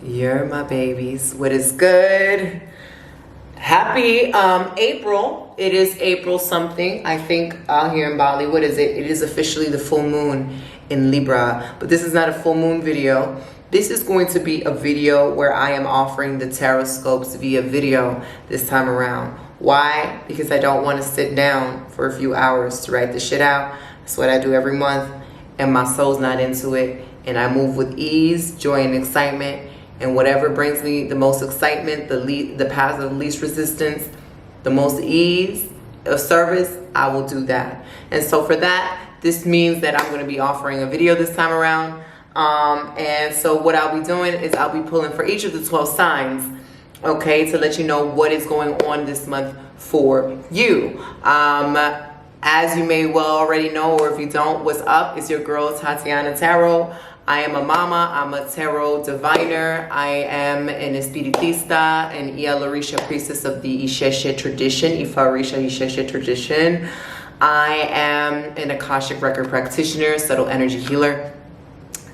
You're my babies. What is good? Happy April. It is April something. I think out here in Bali, what is it? It is officially the full moon in Libra. But this is not a full moon video. This is going to be a video where I am offering the Tarotscopes via video this time around. Why? Because I don't want to sit down for a few hours to write the shit out. That's what I do every month. And my soul's not into it. And I move with ease, joy, and excitement. And whatever brings me the most excitement, the path of least resistance, the most ease of service, I will do that. And so for that, this means that I'm going to be offering a video this time around. And so what I'll be doing is I'll be pulling for each of the 12 signs, okay, to let you know what is going on this month for you. As you may well already know, or if you don't, what's up? It's your girl, Tatianna Tarot. I am a mama, I'm a tarot diviner, I am an Espiritista and Iyalorisa Priestess of the Iyalorisa tradition. I am an Akashic record practitioner, subtle energy healer,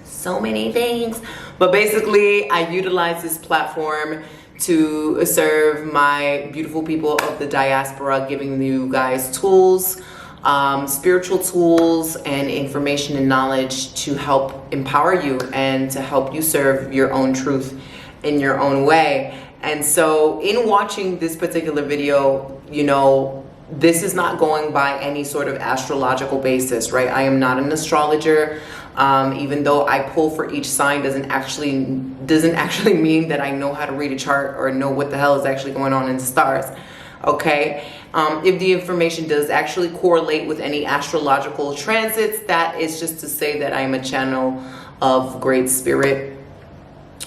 so many things. But basically, I utilize this platform to serve my beautiful people of the diaspora, giving you guys tools, spiritual tools and information and knowledge to help empower you and to help you serve your own truth in your own way. And so in watching this particular video, you know, this is not going by any sort of astrological basis, right? I am not an astrologer. Even though I pull for each sign doesn't actually mean that I know how to read a chart or know what the hell is actually going on in the stars. Okay, if the information does actually correlate with any astrological transits, that is just to say that I am a channel of great spirit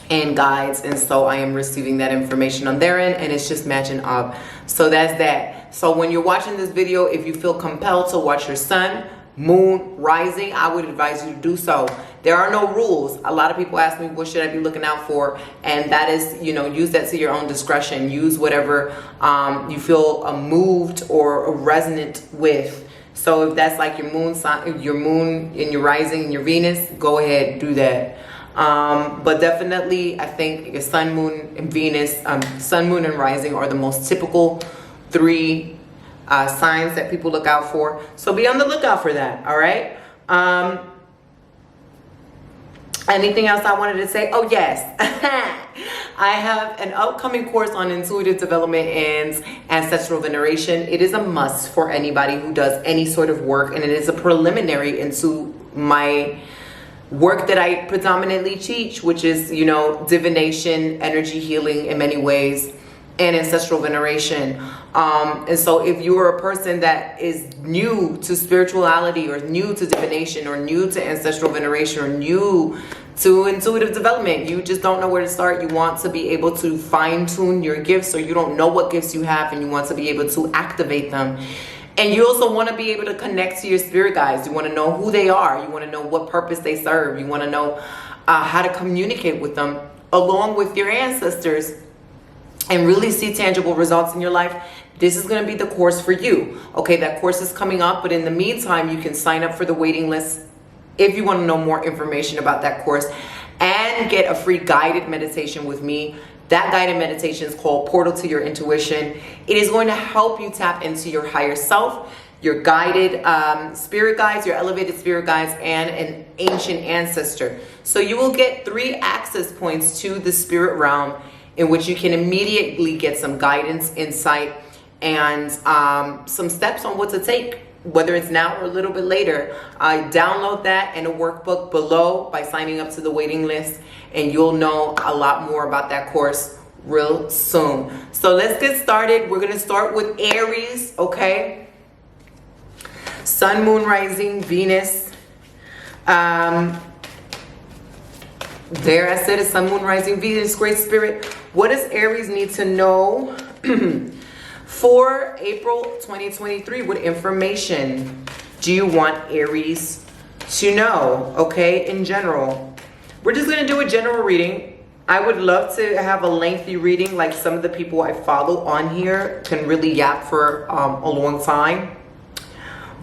and guides, and so I am receiving that information on their end and it's just matching up. So that's that. So when you're watching this video, if you feel compelled to watch your sun, moon, rising, I would advise you to do so. There are no rules. A lot of people ask me, what should I be looking out for? And that is, you know, use that to your own discretion. Use whatever you feel moved or resonant with. So if that's like your moon sign, your moon and your rising and your Venus, go ahead, do that. But definitely, I think your sun, moon, and Venus, sun, moon, and rising are the most typical three signs that people look out for. So be on the lookout for that. All right. Anything else I wanted to say? Oh yes. I have an upcoming course on intuitive development and ancestral veneration. It is a must for anybody who does any sort of work, and it is a preliminary into my work that I predominantly teach, which is, you know, divination, energy healing in many ways, and ancestral veneration. And so if you're a person that is new to spirituality or new to divination or new to ancestral veneration or new to intuitive development, you just don't know where to start, you want to be able to fine-tune your gifts, or you don't know what gifts you have and you want to be able to activate them. And you also want to be able to connect to your spirit guides. You want to know who they are. You want to know what purpose they serve. You want to know how to communicate with them along with your ancestors and really see tangible results in your life. This is going to be the course for you. Okay, that course is coming up, but in the meantime, you can sign up for the waiting list if you want to know more information about that course and get a free guided meditation with me. That guided meditation is called Portal to Your Intuition. It is going to help you tap into your higher self, your guided spirit guides, your elevated spirit guides, and an ancient ancestor. So you will get 3 access points to the spirit realm in which you can immediately get some guidance, insight, and some steps on what to take, whether it's now or a little bit later. I download that and a workbook below by signing up to the waiting list, and you'll know a lot more about that course real soon. So let's get started. We're gonna start with Aries, okay? Sun, moon, rising, Venus. There I said it, sun, moon, rising, Venus, great spirit. What does Aries need to know for April 2023? What information do you want Aries to know, okay, in general? We're just going to do a general reading. I would love to have a lengthy reading like some of the people I follow on here can really yap for a long time.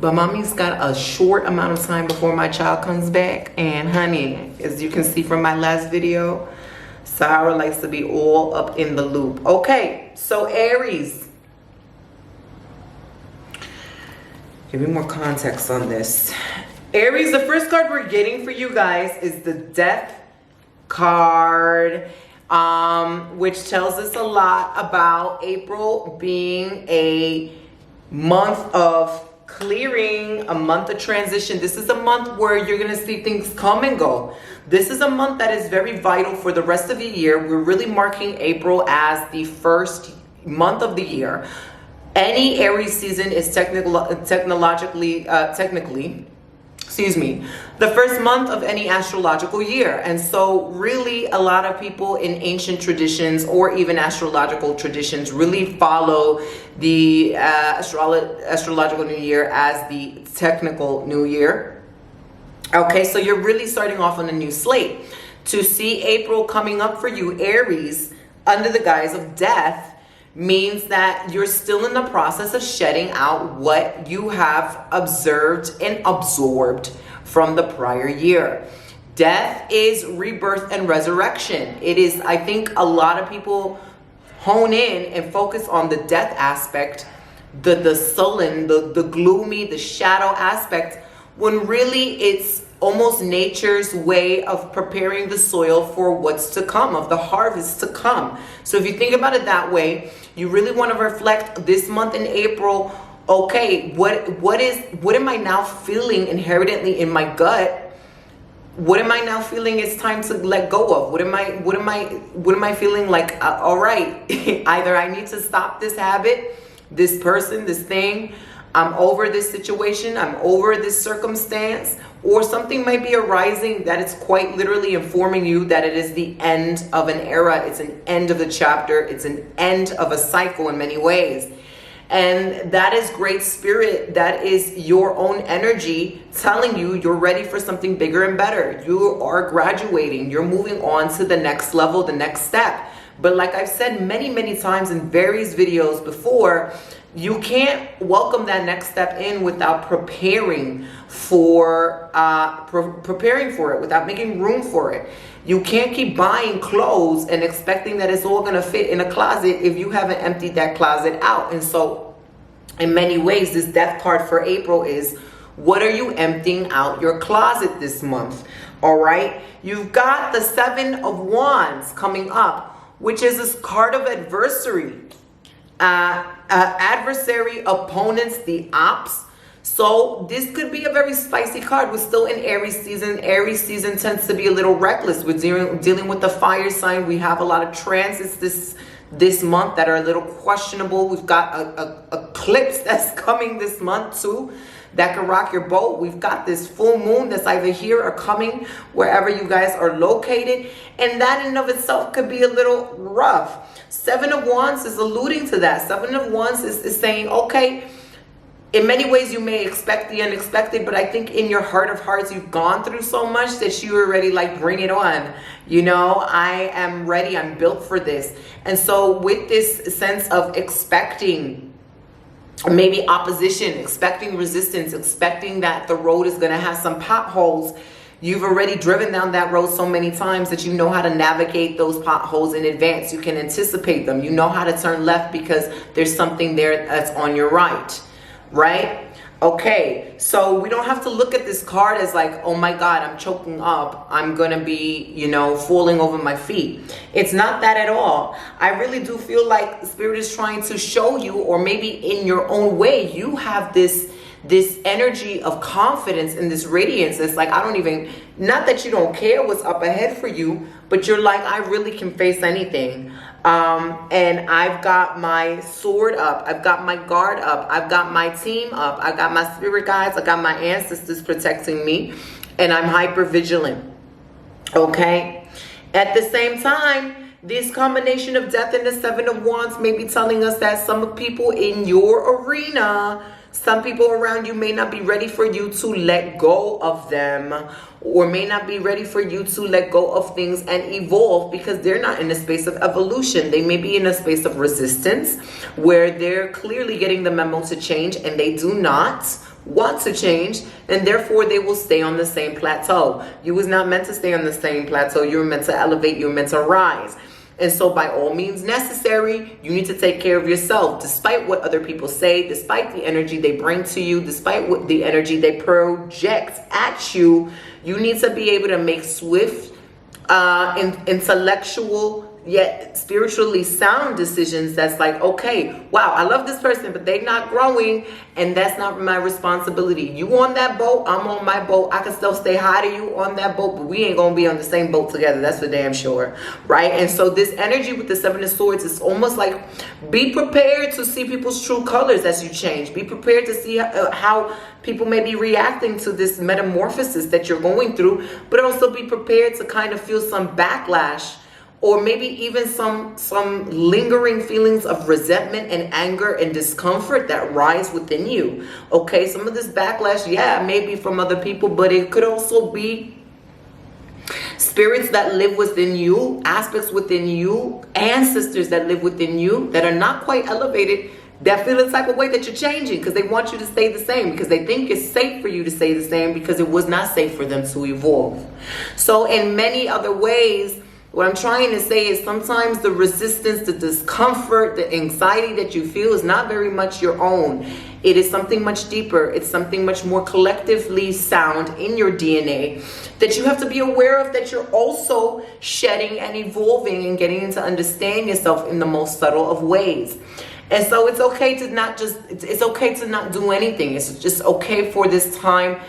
But mommy's got a short amount of time before my child comes back. And honey, as you can see from my last video, Sahara likes to be all up in the loop. Okay, so Aries. Give me more context on this. Aries, the first card we're getting for you guys is the Death card, which tells us a lot about April being a month of clearing, a month of transition. This is a month where you're going to see things come and go. This is a month that is very vital for the rest of the year. We're really marking April as the first month of the year. Any Aries season is technically, the first month of any astrological year. And so really a lot of people in ancient traditions or even astrological traditions really follow the astrological new year as the technical new year. Okay, so you're really starting off on a new slate. To see April coming up for you, Aries, under the guise of death, means that you're still in the process of shedding out what you have observed and absorbed from the prior year. Death is rebirth and resurrection. It is, I think a lot of people hone in and focus on the death aspect, the sullen, the gloomy, the shadow aspect, when really it's almost nature's way of preparing the soil for what's to come, of the harvest to come. So if you think about it that way, you really want to reflect this month in April. Okay, what am I now feeling inherently in my gut? What am I now feeling it's time to let go of? What am I feeling like, all right, either I need to stop this habit, this person, this thing, I'm over this situation, I'm over this circumstance, or something might be arising that it's quite literally informing you that it is the end of an era, it's an end of the chapter, it's an end of a cycle in many ways. And that is great spirit, that is your own energy telling you you're ready for something bigger and better. You are graduating, you're moving on to the next level, the next step. But like I've said many times in various videos before, you can't welcome that next step in without preparing for it, without making room for it. You can't keep buying clothes and expecting that it's all going to fit in a closet if you haven't emptied that closet out. And so in many ways, this death card for April is, what are you emptying out your closet this month? All right. You've got the Seven of Wands coming up, which is this card of adversary. Adversary, opponents, the ops. So this could be a very spicy card. We're still in Aries season. Aries season tends to be a little reckless. We're dealing with the fire sign. We have a lot of transits this month that are a little questionable. We've got a eclipse that's coming this month too, that could rock your boat. We've got this full moon that's either here or coming wherever you guys are located. And that in of itself could be a little rough. Seven of Wands is alluding to that. Seven of Wands is saying, okay, in many ways you may expect the unexpected, but I think in your heart of hearts, you've gone through so much that you already like, bring it on. You know, I am ready. I'm built for this. And so with this sense of expecting maybe opposition, expecting resistance, expecting that the road is going to have some potholes, you've already driven down that road so many times that you know how to navigate those potholes in advance. You can anticipate them. You know how to turn left because there's something there that's on your right. Right? Okay, so we don't have to look at this card as like, oh my God, I'm choking up. I'm going to be, you know, falling over my feet. It's not that at all. I really do feel like Spirit is trying to show you, or maybe in your own way, you have this energy of confidence and this radiance. It's like, I don't even, not that you don't care what's up ahead for you, but you're like, I really can face anything. And I've got my sword up, I've got my guard up, I've got my team up, I've got my spirit guides, I got my ancestors protecting me, and I'm hyper vigilant. Okay. At the same time, this combination of death and the Seven of Wands may be telling us that some people in your arena, some people around you may not be ready for you to let go of them, or may not be ready for you to let go of things and evolve because they're not in a space of evolution. They may be in a space of resistance where they're clearly getting the memo to change and they do not want to change, and therefore they will stay on the same plateau. You was not meant to stay on the same plateau. You were meant to elevate. You were meant to rise. And so by all means necessary, you need to take care of yourself, despite what other people say, despite the energy they bring to you, despite what the energy they project at you. You need to be able to make swift, intellectual, yet spiritually sound decisions. That's like, okay, wow, I love this person, but they're not growing, and that's not my responsibility. You on that boat, I'm on my boat. I can still stay high to you on that boat, but we ain't gonna be on the same boat together. That's for damn sure, right? And so this energy with the Seven of Swords is almost like, be prepared to see people's true colors as you change. Be prepared to see how people may be reacting to this metamorphosis that you're going through, but also be prepared to kind of feel some backlash, or maybe even some lingering feelings of resentment and anger and discomfort that rise within you. Okay, some of this backlash, yeah, maybe from other people, but it could also be spirits that live within you, aspects within you, ancestors that live within you that are not quite elevated, that feel the type of way that you're changing because they want you to stay the same, because they think it's safe for you to stay the same because it was not safe for them to evolve. So in many other ways, what I'm trying to say is sometimes the resistance, the discomfort, the anxiety that you feel is not very much your own. It is something much deeper. It's something much more collectively sound in your DNA that you have to be aware of, that you're also shedding and evolving and getting to understand yourself in the most subtle of ways. And so it's okay to not just, it's okay to not do anything. It's just okay for this time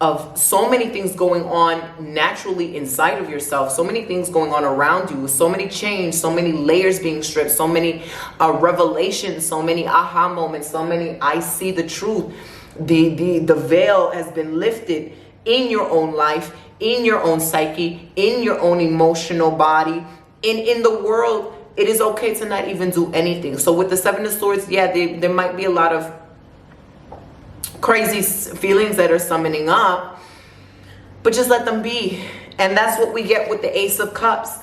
of so many things going on naturally inside of yourself, so many things going on around you, so many change, so many layers being stripped, so many revelations, so many aha moments, so many I see the truth. The veil has been lifted in your own life, in your own psyche, in your own emotional body, in the world. It is okay to not even do anything. So with the Seven of Swords, yeah, there might be a lot of crazy feelings that are summoning up, but just let them be. And that's what we get with the Ace of Cups,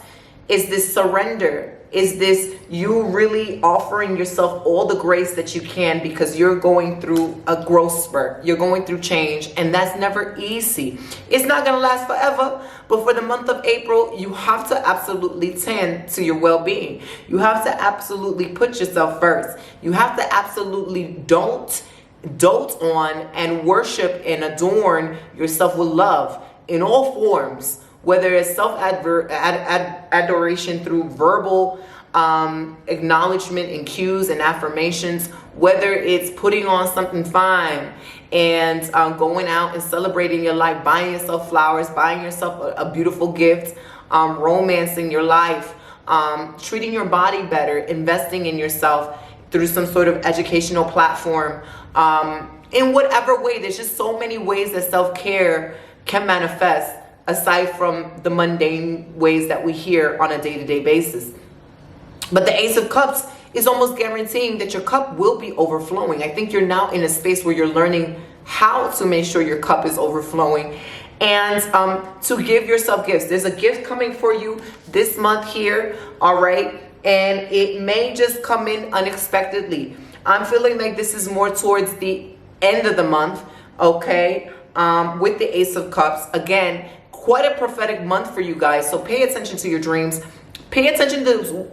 is this surrender, is this you really offering yourself all the grace that you can, because you're going through a growth spurt, you're going through change, and that's never easy. It's not going to last forever, but for the month of April, you have to absolutely tend to your well-being. You have to absolutely put yourself first. You have to absolutely dote on and worship and adorn yourself with love in all forms, whether it's self-adoration through verbal acknowledgement and cues and affirmations, whether it's putting on something fine and going out and celebrating your life, buying yourself flowers, buying yourself a beautiful gift, romancing your life, treating your body better, investing in yourself through some sort of educational platform. In whatever way, there's just so many ways that self-care can manifest aside from the mundane ways that we hear on a day-to-day basis. But the Ace of Cups is almost guaranteeing that your cup will be overflowing. I think you're now in a space where you're learning how to make sure your cup is overflowing, and to give yourself gifts. There's a gift coming for you this month here, all right? And it may just come in unexpectedly. I'm feeling like this is more towards the end of the month, okay? With the Ace of Cups. Again, quite a prophetic month for you guys. So pay attention to your dreams. Pay attention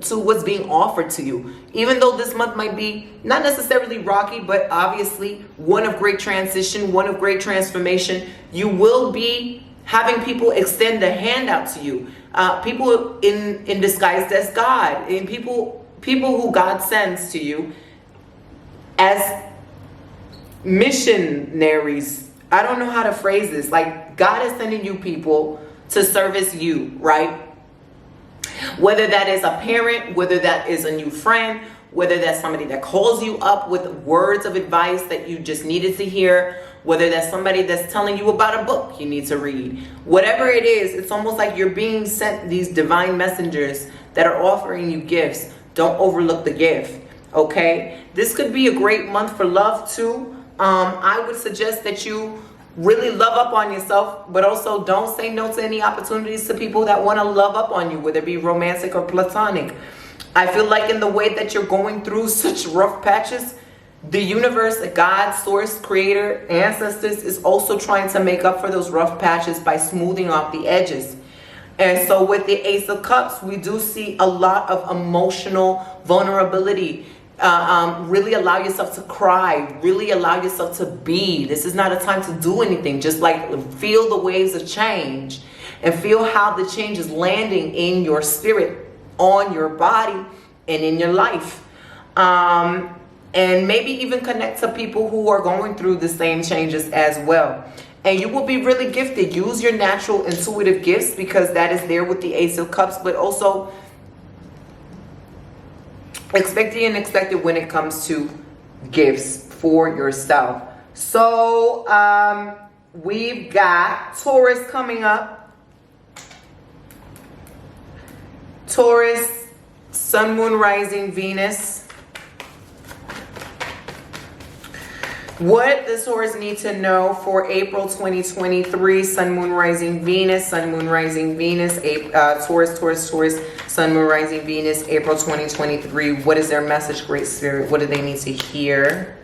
to what's being offered to you. Even though this month might be not necessarily rocky, but obviously one of great transition, one of great transformation, you will be having people extend a hand out to you. People in disguise as God, and people who God sends to you as missionaries. I don't know how to phrase this. Like, God is sending you people to service you, right? Whether that is a parent, whether that is a new friend, whether that's somebody that calls you up with words of advice that you just needed to hear, whether that's somebody that's telling you about a book you need to read. Whatever it is, it's almost like you're being sent these divine messengers that are offering you gifts. Don't overlook the gift, okay? This could be a great month for love too. I would suggest that you really love up on yourself, but also don't say no to any opportunities to people that want to love up on you, whether it be romantic or platonic. I feel like in the way that you're going through such rough patches, The universe, God, source, creator, ancestors is also trying to make up for those rough patches by smoothing off the edges. And so with the Ace of Cups, we do see a lot of emotional vulnerability. Really allow yourself to cry. Really allow yourself to be. This is not a time to do anything. Just like feel the waves of change and feel how the change is landing in your spirit, on your body, and in your life. And maybe even connect to people who are going through the same changes as well. And you will be really gifted. Use your natural intuitive gifts, because that is there with the Ace of Cups, but also expect the unexpected when it comes to gifts for yourself. So we've got Taurus coming up. Taurus, Sun, Moon, Rising, Venus. What does Taurus need to know for April 2023? Sun, Moon, Rising, Venus. Sun, Moon, Rising, Venus. Taurus, Taurus, Taurus. Sun, Moon, Rising, Venus. April 2023. What is their message, Great Spirit? What do they need to hear?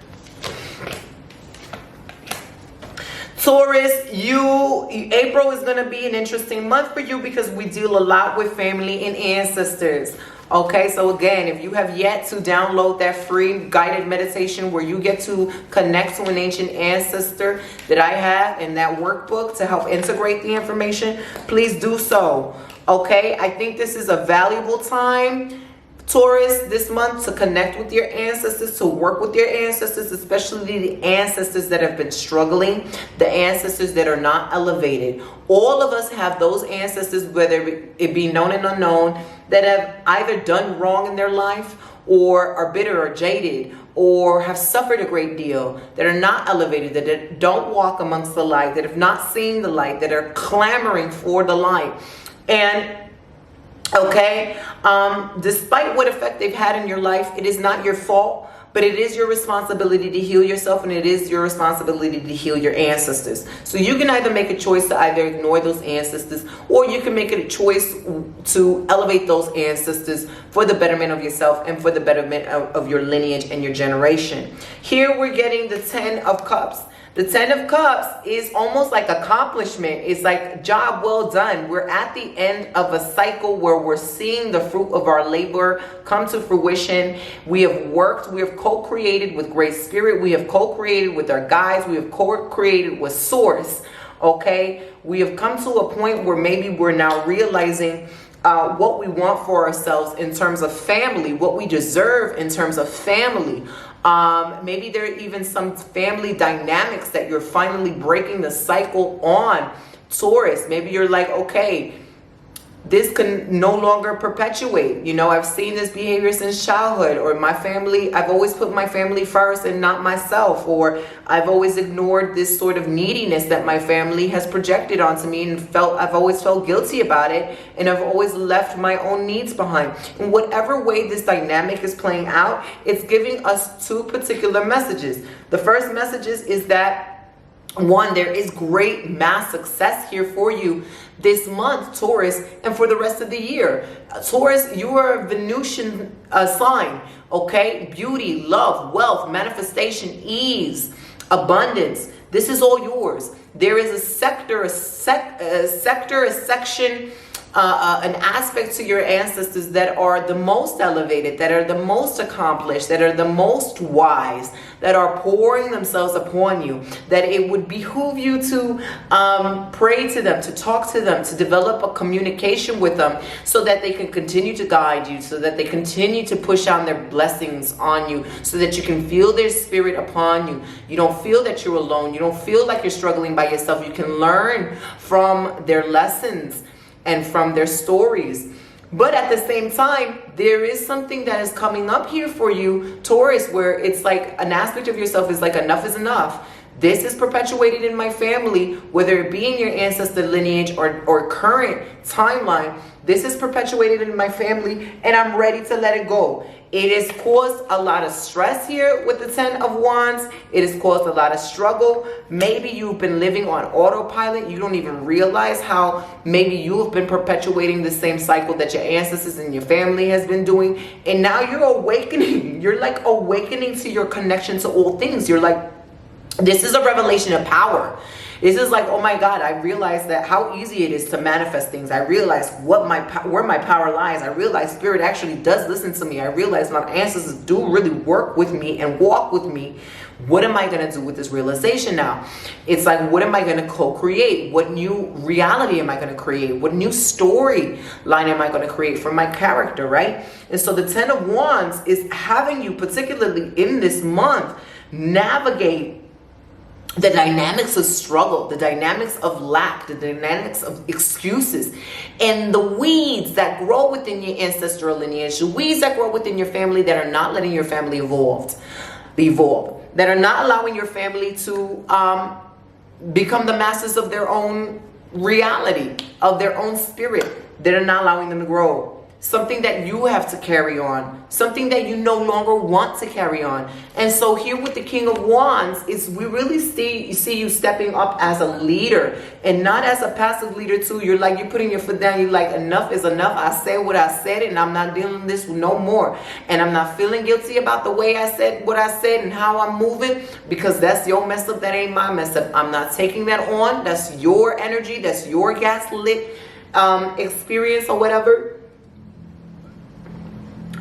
Taurus, April is going to be an interesting month for you, because we deal a lot with family and ancestors. Okay, so again, if you have yet to download that free guided meditation where you get to connect to an ancient ancestor that I have in that workbook to help integrate the information, please do so. Okay, I think this is a valuable time, Taurus, this month, to connect with your ancestors, to work with your ancestors, especially the ancestors that have been struggling, the ancestors that are not elevated. All of us have those ancestors, whether it be known and unknown, that have either done wrong in their life, or are bitter or jaded, or have suffered a great deal, that are not elevated, that don't walk amongst the light, that have not seen the light, that are clamoring for the light. And okay, despite what effect they've had in your life, it is not your fault, but it is your responsibility to heal yourself, and it is your responsibility to heal your ancestors. So you can either make a choice to either ignore those ancestors, or you can make a choice to elevate those ancestors for the betterment of yourself and for the betterment of your lineage and your generation. Here we're getting the 10 of Cups. The 10 of Cups is almost like accomplishment. It's like job well done. We're at the end of a cycle where we're seeing the fruit of our labor come to fruition. We have worked, we have co-created with Great Spirit. We have co-created with our guides. We have co-created with Source. Okay, we have come to a point where maybe we're now realizing what we want for ourselves in terms of family, what we deserve in terms of family. Maybe there are even some family dynamics that you're finally breaking the cycle on, Taurus. Maybe you're like, okay, this can no longer perpetuate. You know, I've seen this behavior since childhood, or my family, I've always put my family first and not myself, or I've always ignored this sort of neediness that my family has projected onto me, and I've always felt guilty about it, and I've always left my own needs behind. In whatever way this dynamic is playing out, it's giving us two particular messages. The first message is that, one, there is great mass success here for you this month, Taurus, and for the rest of the year. Taurus, you are a Venusian sign, okay? Beauty, love, wealth, manifestation, ease, abundance. This is all yours. There is a sector, a section, an aspect to your ancestors that are the most elevated, that are the most accomplished, that are the most wise, that are pouring themselves upon you, that it would behoove you to pray to them, to talk to them, to develop a communication with them, so that they can continue to guide you, so that they continue to push on their blessings on you, so that you can feel their spirit upon you. You don't feel that you're alone. You don't feel like you're struggling by yourself. You can learn from their lessons and from their stories. But at the same time, there is something that is coming up here for you, Taurus, where it's like an aspect of yourself is like, enough is enough. This is perpetuated in my family, whether it be in your ancestor lineage or current timeline. This is perpetuated in my family, and I'm ready to let it go. It has caused a lot of stress here with the 10 of Wands. It has caused a lot of struggle. Maybe you've been living on autopilot. You don't even realize how maybe you have been perpetuating the same cycle that your ancestors and your family has been doing. And now you're awakening. You're like awakening to your connection to all things. You're like, this is a revelation of power. This is like, oh my God, I realize that how easy it is to manifest things. I realize where my power lies. I realize Spirit actually does listen to me. I realize my ancestors do really work with me and walk with me. What am I going to do with this realization now? It's like, what am I going to co-create? What new reality am I going to create? What new storyline am I going to create for my character, right? And so the 10 of Wands is having you, particularly in this month, navigate the dynamics of struggle, the dynamics of lack, the dynamics of excuses, and the weeds that grow within your ancestral lineage, the weeds that grow within your family that are not letting your family evolve, that are not allowing your family to become the masters of their own reality, of their own spirit, that are not allowing them to grow. Something that you have to carry on, something that you no longer want to carry on. And so here with the King of Wands is we really see you stepping up as a leader and not as a passive leader too. You're like, you're putting your foot down. You're like, enough is enough. I said what I said and I'm not dealing with this no more. And I'm not feeling guilty about the way I said what I said and how I'm moving, because that's your mess up. That ain't my mess up. I'm not taking that on. That's your energy. That's your gaslit experience or whatever.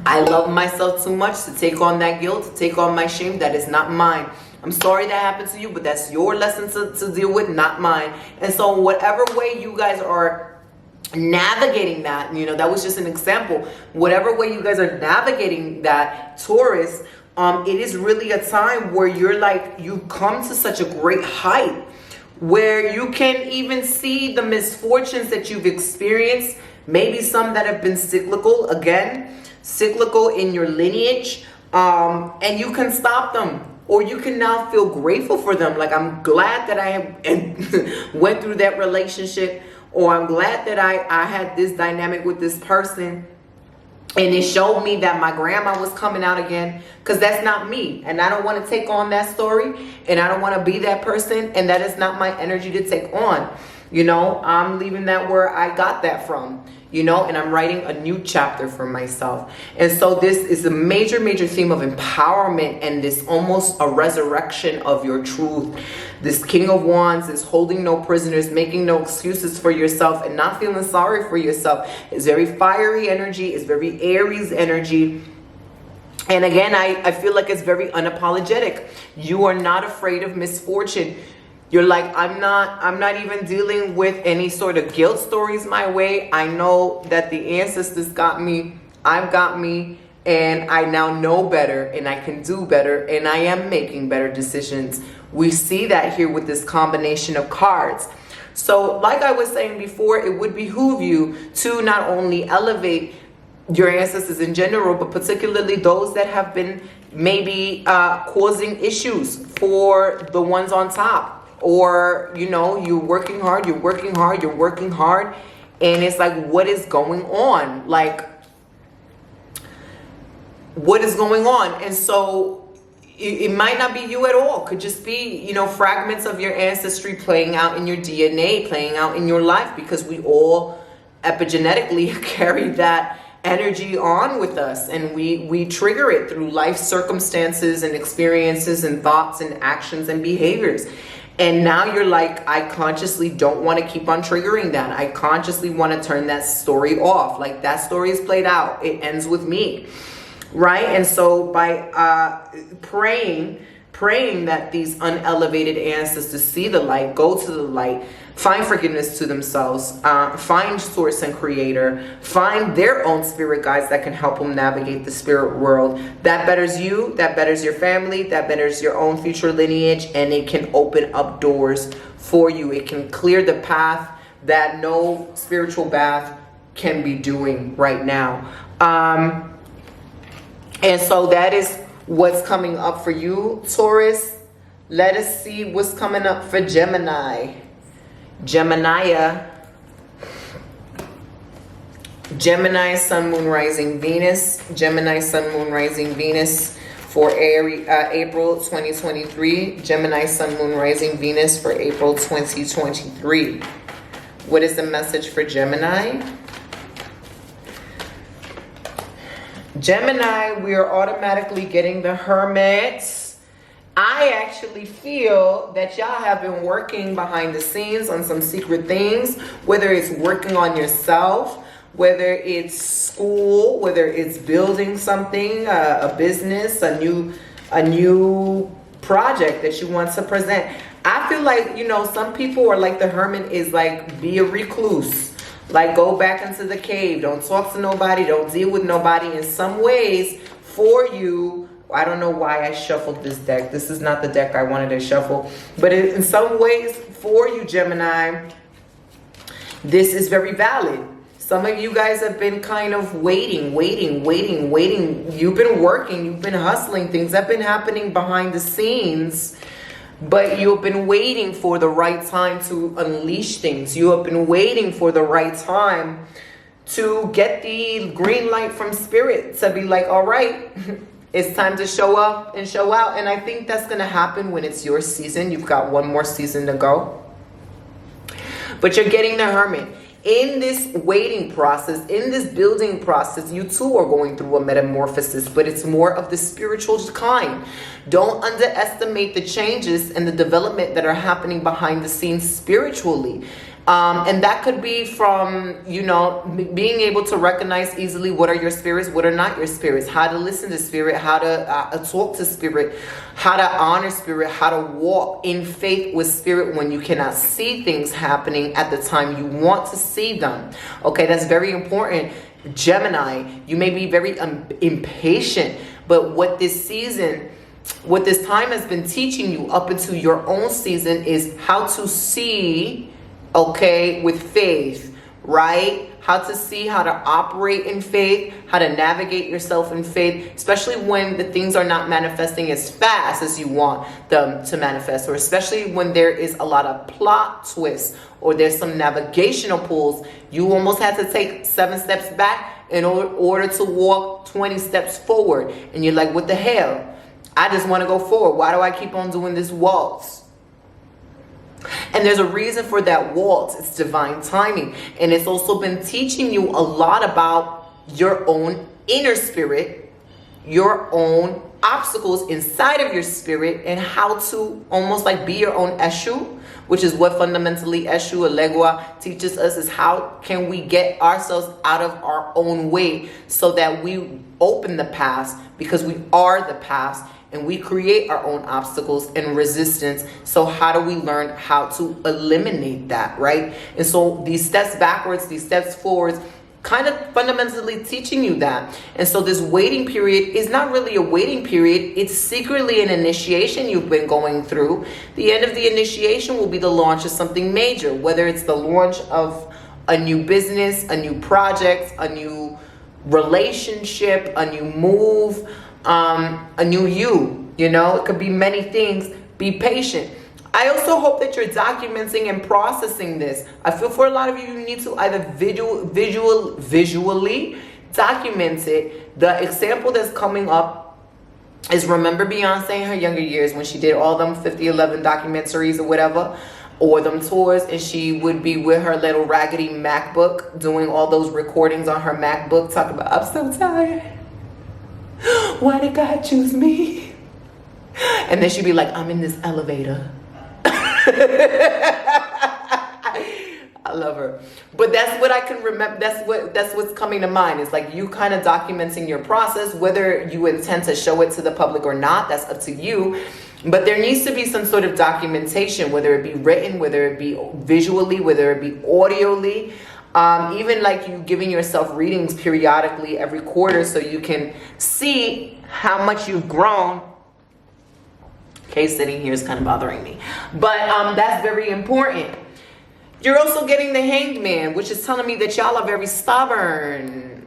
I love myself too much to take on that guilt, to take on my shame. That is not mine. I'm sorry that happened to you, but that's your lesson to deal with, not mine. And so whatever way you guys are navigating that, you know, that was just an example. Whatever way you guys are navigating that, Taurus, it is really a time where you're like, you've come to such a great height where you can even see the misfortunes that you've experienced, maybe some that have been cyclical, cyclical in your lineage, and you can stop them, or you can now feel grateful for them. Like, I'm glad that I went through that relationship, or I'm glad that I had this dynamic with this person, and it showed me that my grandma was coming out again, because that's not me, and I don't want to take on that story, and I don't want to be that person, and that is not my energy to take on. You know, I'm leaving that where I got that from, you know, and I'm writing a new chapter for myself. And so this is a major, major theme of empowerment, and this almost a resurrection of your truth. This King of Wands is holding no prisoners, making no excuses for yourself, and not feeling sorry for yourself. It's very fiery energy. It's very Aries energy. And again, I feel like it's very unapologetic. You are not afraid of misfortune. You're like, I'm not even dealing with any sort of guilt stories my way. I know that the ancestors got me, I've got me, and I now know better, and I can do better, and I am making better decisions. We see that here with this combination of cards. So like I was saying before, it would behoove you to not only elevate your ancestors in general, but particularly those that have been maybe causing issues for the ones on top. Or, you know, you're working hard, and it's like, what is going on? Like, what is going on? And so it might not be you at all. Could just be, you know, fragments of your ancestry playing out in your DNA, playing out in your life, because we all epigenetically carry that energy on with us, and we trigger it through life circumstances and experiences and thoughts and actions and behaviors. And now you're like, I consciously don't want to keep on triggering that. I consciously want to turn that story off. Like, that story is played out. It ends with me, right? And so by praying that these unelevated ancestors see the light, go to the light, find forgiveness to themselves, find source and creator, find their own spirit guides that can help them navigate the spirit world. That betters you, that betters your family, that betters your own future lineage, and it can open up doors for you. It can clear the path that no spiritual bath can be doing right now. And so that is what's coming up for you, Taurus. Let us see what's coming up for Gemini. Gemini, Sun, Moon, Rising, Venus. Gemini, Sun, Moon, Rising, Venus for April 2023. Gemini, Sun, Moon, Rising, Venus for April 2023. What is the message for Gemini? Gemini, we are automatically getting the Hermit. I actually feel that y'all have been working behind the scenes on some secret things, whether it's working on yourself, whether it's school, whether it's building something, a business, a new project that you want to present. I feel like, you know, some people are like the Hermit is like, be a recluse. Like, go back into the cave. Don't talk to nobody. Don't deal with nobody. In some ways, for you, I don't know why I shuffled this deck. This is not the deck I wanted to shuffle. But in some ways, for you, Gemini, this is very valid. Some of you guys have been kind of waiting. You've been working. You've been hustling. Things have been happening behind the scenes. But you've been waiting for the right time to unleash things. You have been waiting for the right time to get the green light from Spirit to be like, all right, it's time to show up and show out. And I think that's going to happen when it's your season. You've got one more season to go. But you're getting the Hermit. In this waiting process, in this building process, you too are going through a metamorphosis, but it's more of the spiritual kind. Don't underestimate the changes and the development that are happening behind the scenes spiritually. And that could be from, you know, being able to recognize easily what are your spirits, what are not your spirits, how to listen to Spirit, how to talk to Spirit, how to honor Spirit, how to walk in faith with Spirit when you cannot see things happening at the time you want to see them. Okay, that's very important. Gemini, you may be very impatient, but what this time has been teaching you up into your own season is how to see, okay, with faith, right? How to see, how to operate in faith, how to navigate yourself in faith, especially when the things are not manifesting as fast as you want them to manifest, or especially when there is a lot of plot twists or there's some navigational pulls. You almost have to take 7 steps back in order to walk 20 steps forward. And you're like, what the hell? I just want to go forward. Why do I keep on doing this waltz? And there's a reason for that waltz. It's divine timing. And it's also been teaching you a lot about your own inner spirit, your own obstacles inside of your spirit, and how to almost like be your own Eshu, which is what fundamentally Eshu Elegua teaches us, is how can we get ourselves out of our own way so that we open the past, because we are the past. And we create our own obstacles and resistance. So how do we learn how to eliminate that, right? And so these steps backwards, these steps forwards, kind of fundamentally teaching you that. And so this waiting period is not really a waiting period. It's secretly an initiation you've been going through. The end of the initiation will be the launch of something major, whether it's the launch of a new business, a new project, a new relationship, a new move, a new you know, it could be many things. Be patient. I also hope that you're documenting and processing this. I feel for a lot of you, you need to either visually document it. The example that's coming up is, remember Beyonce in her younger years when she did all them 5011 documentaries or whatever, or them tours, and she would be with her little raggedy MacBook doing all those recordings on her MacBook, talking about, I'm so tired. Why did God choose me? And then she'd be like, I'm in this elevator. I love her. But that's what I can remember. That's what's coming to mind. It's like you kind of documenting your process, whether you intend to show it to the public or not, that's up to you. But there needs to be some sort of documentation, whether it be written, whether it be visually, whether it be audioly. Even like you giving yourself readings periodically every quarter so you can see how much you've grown. Okay, sitting here is kind of bothering me. But that's very important. You're also getting the Hanged Man, which is telling me that y'all are very stubborn,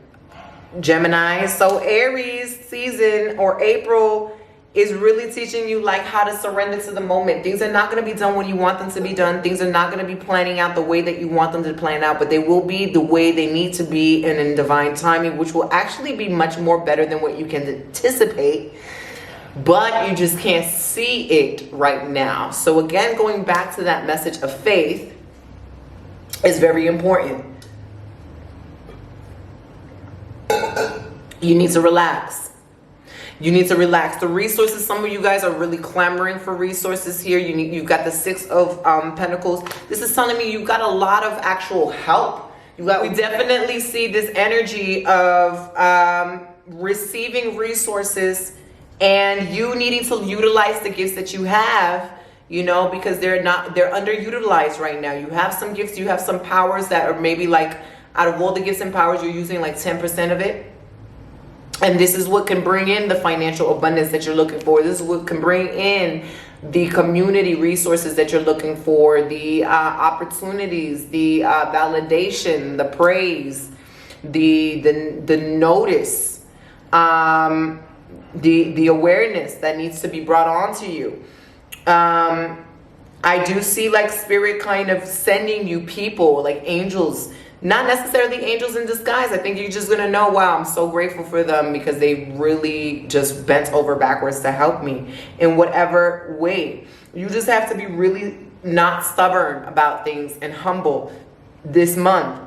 Gemini. So Aries season, or April, is really teaching you like how to surrender to the moment. Things are not going to be done when you want them to be done. Things are not going to be planning out the way that you want them to plan out, but they will be the way they need to be and in divine timing, which will actually be much more better than what you can anticipate, but you just can't see it right now. So again, going back to that message of faith is very important. You need to relax. You need to relax. The resources, some of you guys are really clamoring for resources here. You've got the Six of Pentacles. This is telling me you've got a lot of actual help. We definitely see this energy of receiving resources and you needing to utilize the gifts that you have, you know, because they're underutilized right now. You have some gifts, you have some powers that are maybe like, out of all the gifts and powers, you're using like 10% of it. And this is what can bring in the financial abundance that you're looking for. This is what can bring in the community resources that you're looking for, the opportunities, the validation, the praise, the notice, the awareness that needs to be brought on to you. I do see like spirit kind of sending you people, like angels. Not necessarily angels in disguise. I think you're just going to know, wow, I'm so grateful for them because they really just bent over backwards to help me in whatever way. You just have to be really not stubborn about things and humble this month.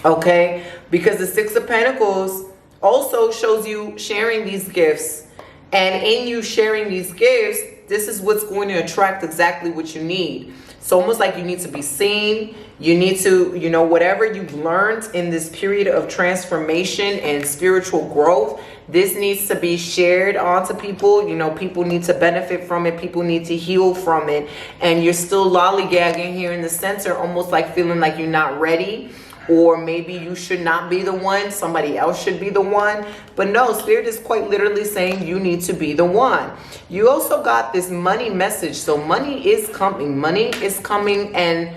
Okay? Because the Six of Pentacles also shows you sharing these gifts. And in you sharing these gifts, this is what's going to attract exactly what you need. It's almost like you need to be seen. You need to, you know, whatever you've learned in this period of transformation and spiritual growth, this needs to be shared onto people. You know, people need to benefit from it. People need to heal from it. And you're still lollygagging here in the center, almost like feeling like you're not ready. Or maybe you should not be the one. Somebody else should be the one. But no, Spirit is quite literally saying you need to be the one. You also got this money message. So money is coming. Money is coming and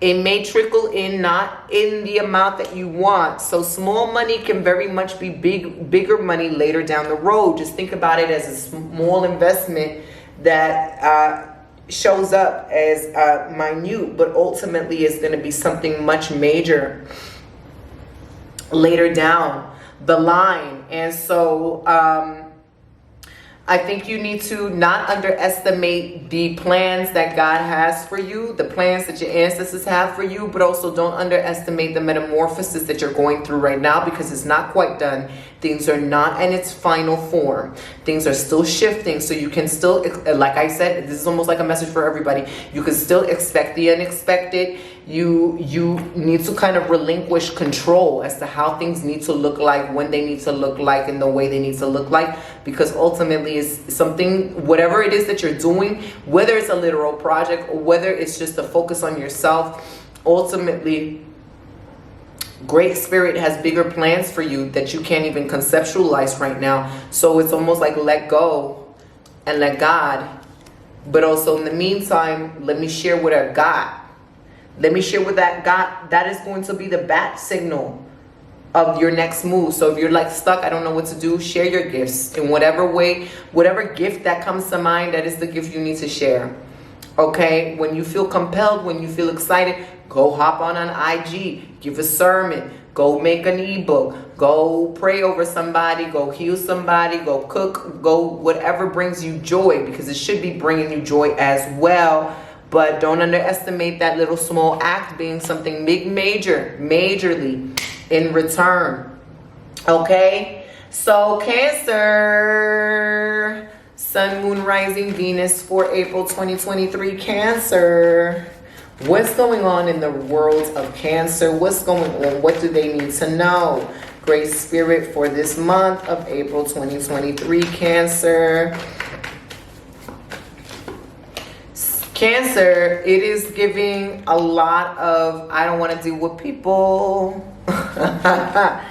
it may trickle in, not in the amount that you want. So small money can very much be bigger money later down the road. Just think about it as a small investment that shows up as minute, but ultimately is going to be something much major later down the line. And so I think you need to not underestimate the plans that God has for you, the plans that your ancestors have for you, but also don't underestimate the metamorphosis that you're going through right now, because it's not quite done. Things are not in its final form. Things are still shifting. So you can still, like I said, this is almost like a message for everybody. You can still expect the unexpected. You need to kind of relinquish control as to how things need to look like, when they need to look like, and the way they need to look like, because ultimately it's something, whatever it is that you're doing, whether it's a literal project or whether it's just a focus on yourself, ultimately Great Spirit has bigger plans for you that you can't even conceptualize right now. So it's almost like let go and let God. But also in the meantime, let me share what I got. Let me share what that got. That is going to be the bat signal of your next move. So if you're like stuck, I don't know what to do, share your gifts in whatever way, whatever gift that comes to mind, that is the gift you need to share. Okay? When you feel compelled, when you feel excited, go hop on an IG, give a sermon, go make an ebook, go pray over somebody, go heal somebody, go cook, go whatever brings you joy, because it should be bringing you joy as well. But don't underestimate that little small act being something big, majorly in return. Okay? So Cancer, Sun, Moon, Rising, Venus for April 2023. Cancer. What's going on in the world of Cancer? What's going on? What do they need to know? Great Spirit for this month of April 2023. Cancer. Cancer, it is giving a lot of, I don't want to deal with people. The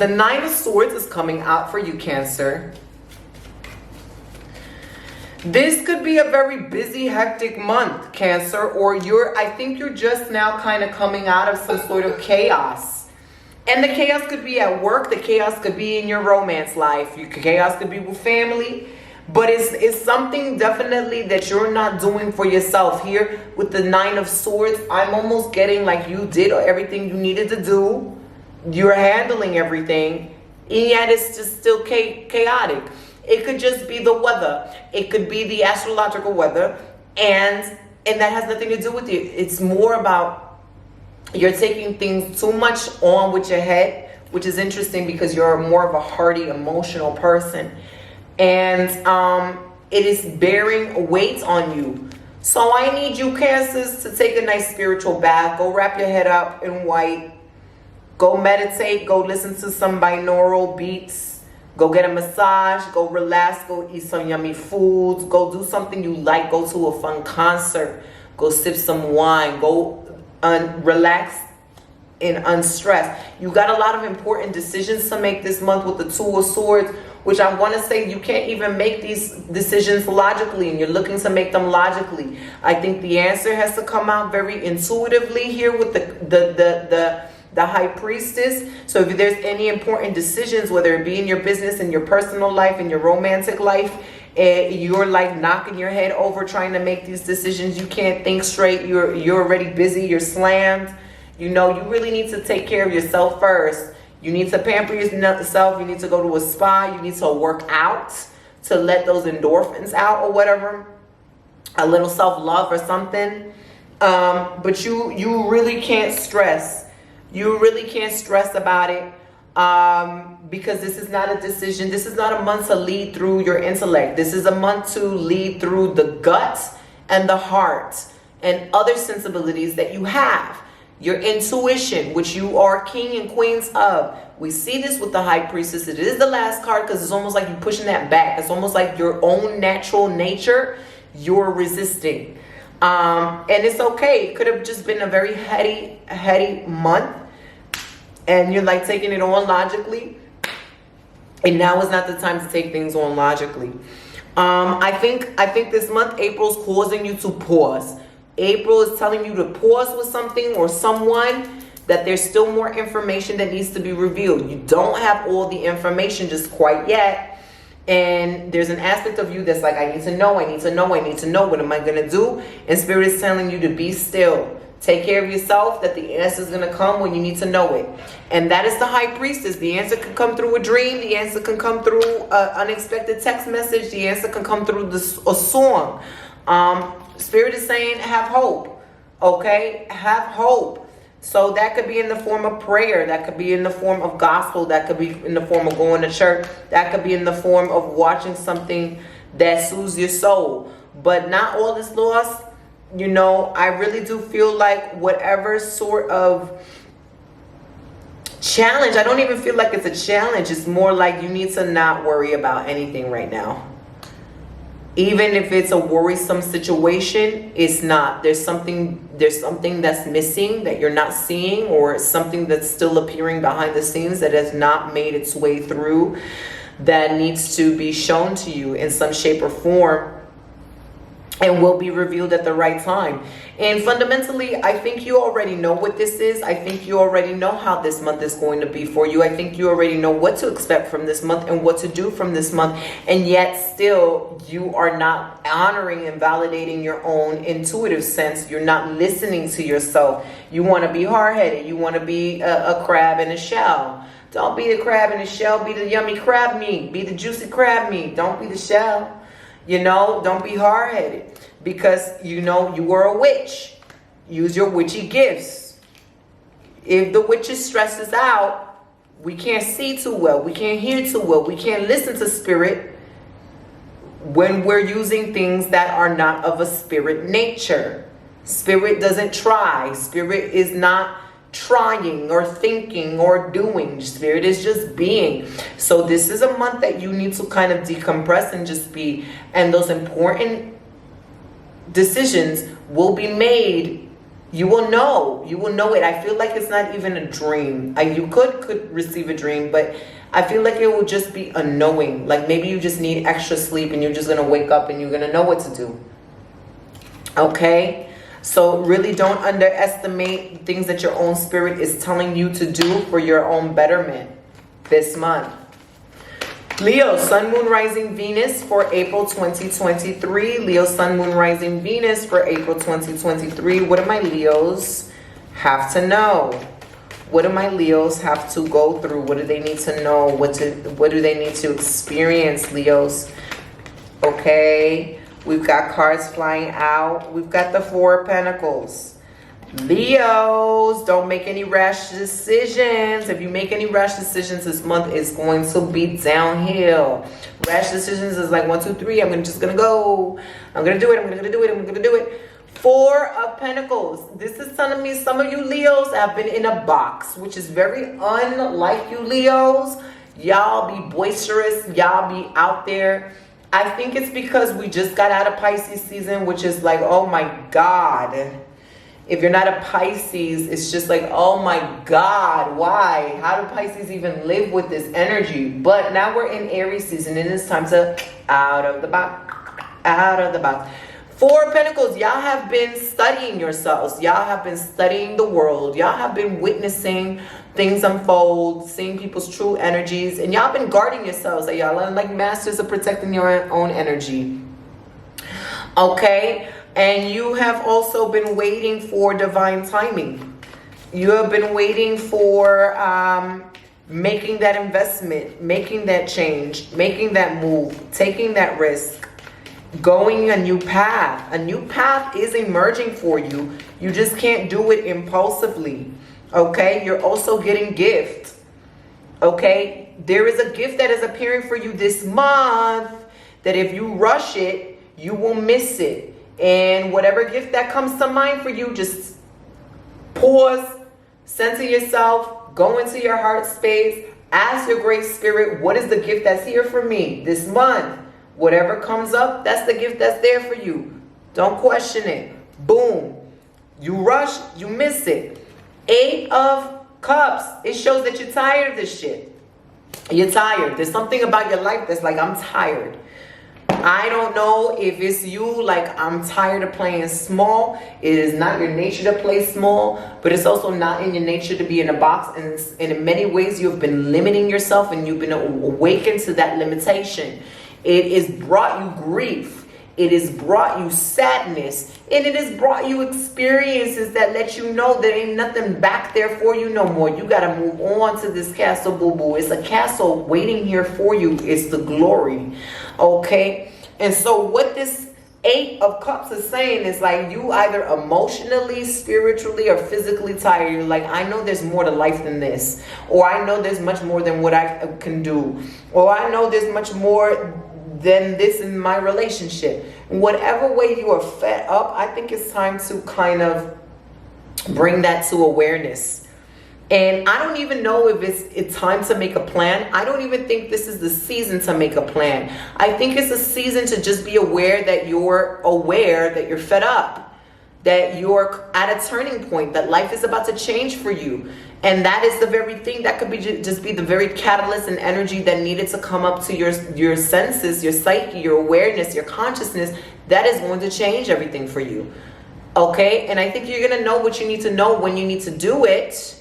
Nine of Swords is coming out for you, Cancer. This could be a very busy, hectic month, Cancer, or I think you're just now kind of coming out of some sort of chaos. And the chaos could be at work. The chaos could be in your romance life. Chaos could be with family. But it's something definitely that you're not doing for yourself. Here with the Nine of Swords, I'm almost getting like you did everything you needed to do. You're handling everything. And yet it's just still chaotic. It could just be the weather. It could be the astrological weather. And that has nothing to do with you. It's more about you're taking things too much on with your head, which is interesting because you're more of a hearty, emotional person. And it is bearing weight on you. So I need you, Cancers, to take a nice spiritual bath. Go wrap your head up in white. Go meditate. Go listen to some binaural beats. Go get a massage. Go relax. Go eat some yummy foods. Go do something you like. Go to a fun concert. Go sip some wine. Go relax and unstressed. You got a lot of important decisions to make this month with the Two of Swords, which I want to say you can't even make these decisions logically, and you're looking to make them logically. I think the answer has to come out very intuitively here with the High Priestess. So if there's any important decisions, whether it be in your business, in your personal life, in your romantic life, you're like knocking your head over trying to make these decisions. You can't think straight. You're already busy. You're slammed. You know, you really need to take care of yourself first. You need to pamper yourself. You need to go to a spa. You need to work out to let those endorphins out or whatever. A little self-love or something. But you really can't stress. You really can't stress about it. Because this is not a decision. This is not a month to lead through your intellect. This is a month to lead through the gut and the heart and other sensibilities that you have. Your intuition, which you are king and queens of. We see this with the High Priestess. It is the last card because it's almost like you're pushing that back. It's almost like your own natural nature, you're resisting. And it's okay. It could have just been a very heady month. And you're like taking it on logically. And now is not the time to take things on logically. I think this month, April's causing you to pause. April is telling you to pause with something or someone, that there's still more information that needs to be revealed. You don't have all the information just quite yet. And there's an aspect of you that's like, I need to know, I need to know, I need to know. What am I going to do? And Spirit is telling you to be still. Take care of yourself, that the answer is going to come when you need to know it. And that is the High Priestess. The answer can come through a dream. The answer can come through an unexpected text message. The answer can come through a song. Spirit is saying, have hope. Okay? Have hope. So that could be in the form of prayer. That could be in the form of gospel. That could be in the form of going to church. That could be in the form of watching something that soothes your soul. But not all is lost. You know, I really do feel like whatever sort of challenge, I don't even feel like it's a challenge. It's more like you need to not worry about anything right now. Even if it's a worrisome situation, it's not. There's something that's missing that you're not seeing, or something that's still appearing behind the scenes that has not made its way through, that needs to be shown to you in some shape or form, and will be revealed at the right time. And fundamentally, I think you already know what this is. I think you already know how this month is going to be for you. I think you already know what to expect from this month and what to do from this month. And yet still, you are not honoring and validating your own intuitive sense. You're not listening to yourself. You want to be hard-headed. You want to be a crab in a shell. Don't be the crab in the shell. Be the yummy crab meat. Be the juicy crab meat. Don't be the shell. You know, don't be hard-headed, because you know you are a witch. Use your witchy gifts. If the witch stresses out, we can't see too well. We can't hear too well. We can't listen to spirit when we're using things that are not of a spirit nature. Spirit doesn't try. Spirit is not trying or thinking or doing. Spirit is just being. So this is a month that you need to kind of decompress and just be, and those important decisions will be made. You will know it. I feel like it's not even a dream. You could receive a dream, but I feel like it will just be a knowing. Like maybe you just need extra sleep and you're just going to wake up and you're going to know what to do. Okay? So really don't underestimate things that your own spirit is telling you to do for your own betterment this month. Leo, Sun, Moon, Rising, Venus for April 2023. Leo, Sun, Moon, Rising, Venus for April 2023. What do my Leos have to know? What do my Leos have to go through? What do they need to know? What do they need to experience, Leos? Okay, we've got cards flying out. We've got the Four of Pentacles. Leos, don't make any rash decisions. If you make any rash decisions this month, it's going to be downhill. Rash decisions is like 1, 2, 3. I'm just gonna go. I'm gonna do it. I'm gonna do it. I'm gonna do it. Four of Pentacles. This is telling me some of you Leos have been in a box, which is very unlike you Leos. Y'all be boisterous. Y'all be out there. I think it's because we just got out of Pisces season, which is like, oh my God. If you're not a Pisces, it's just like, oh my God, why? How do Pisces even live with this energy? But now we're in Aries season and it's time to out of the box, out of the box. Four of Pentacles, y'all have been studying yourselves. Y'all have been studying the world. Y'all have been witnessing things unfold, seeing people's true energies. And y'all been guarding yourselves. Like y'all are like masters of protecting your own energy. Okay? And you have also been waiting for divine timing. You have been waiting for making that investment, making that change, making that move, taking that risk, going a new path. A new path is emerging for you. You just can't do it impulsively. Okay? You're also getting gift. Okay? There is a gift that is appearing for you this month that if you rush it, you will miss it. And whatever gift that comes to mind for you, just pause, center yourself, go into your heart space, ask your great spirit, what is the gift that's here for me this month? Whatever comes up, that's the gift that's there for you. Don't question it. Boom. You rush, you miss it. 8 of Cups. It shows that you're tired of this shit. You're tired. There's something about your life that's like, I'm tired. I don't know if it's you, like I'm tired of playing small. It is not your nature to play small, but it's also not in your nature to be in a box. And in many ways, you have been limiting yourself and you've been awakened to that limitation. It has brought you grief. It has brought you sadness. And it has brought you experiences that let you know there ain't nothing back there for you no more. You got to move on to this castle, boo-boo. It's a castle waiting here for you. It's the glory. Okay? And so what this 8 of Cups is saying is like you either emotionally, spiritually, or physically tired. You're like, I know there's more to life than this. Or I know there's much more than what I can do. Or I know there's much more than this in my relationship. Whatever way you are fed up, I think it's time to kind of bring that to awareness. And I don't even know if it's time to make a plan. I don't even think this is the season to make a plan. I think it's a season to just be aware that you're fed up, that you're at a turning point, that life is about to change for you. And that is the very thing that could be just be the very catalyst and energy that needed to come up to your senses, your psyche, your awareness, your consciousness. That is going to change everything for you. Okay? And I think you're going to know what you need to know when you need to do it.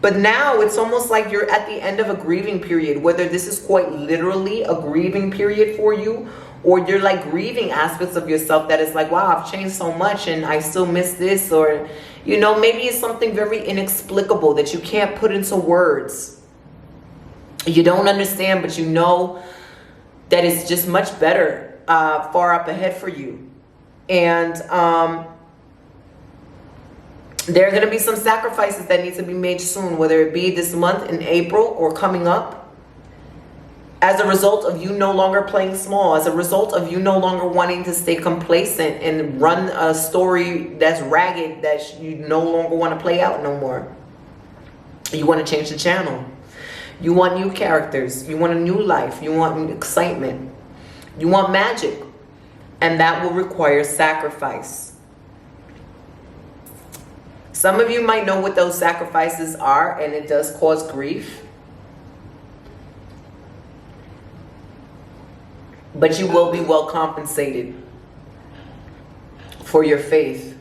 But now it's almost like you're at the end of a grieving period, whether this is quite literally a grieving period for you, or you're like grieving aspects of yourself that is like, wow, I've changed so much and I still miss this, or, you know, maybe it's something very inexplicable that you can't put into words. You don't understand, but you know that it's just much better, far up ahead for you. And, there are going to be some sacrifices that need to be made soon, whether it be this month in April or coming up, as a result of you no longer playing small, as a result of you no longer wanting to stay complacent and run a story that's ragged, that you no longer want to play out no more. You want to change the channel. You want new characters. You want a new life. You want excitement. You want magic. And that will require sacrifice. Some of you might know what those sacrifices are, and it does cause grief. but you will be well compensated for your faith.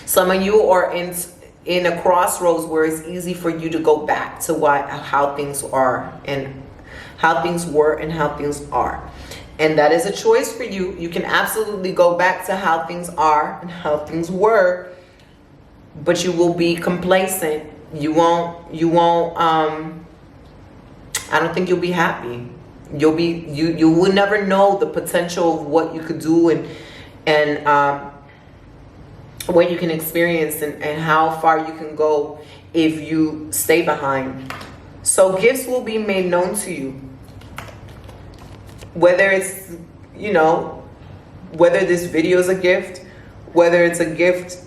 Some of you are in a crossroads where it's easy for you to go back to how things are and how things were and how things are. And that is a choice for you. You can absolutely go back to how things are and how things were, but you will be complacent. You won't, I don't think you'll be happy. You will never know the potential of what you could do and what you can experience and how far you can go if you stay behind. So gifts will be made known to you. Whether it's, you know, whether this video is a gift, whether it's a gift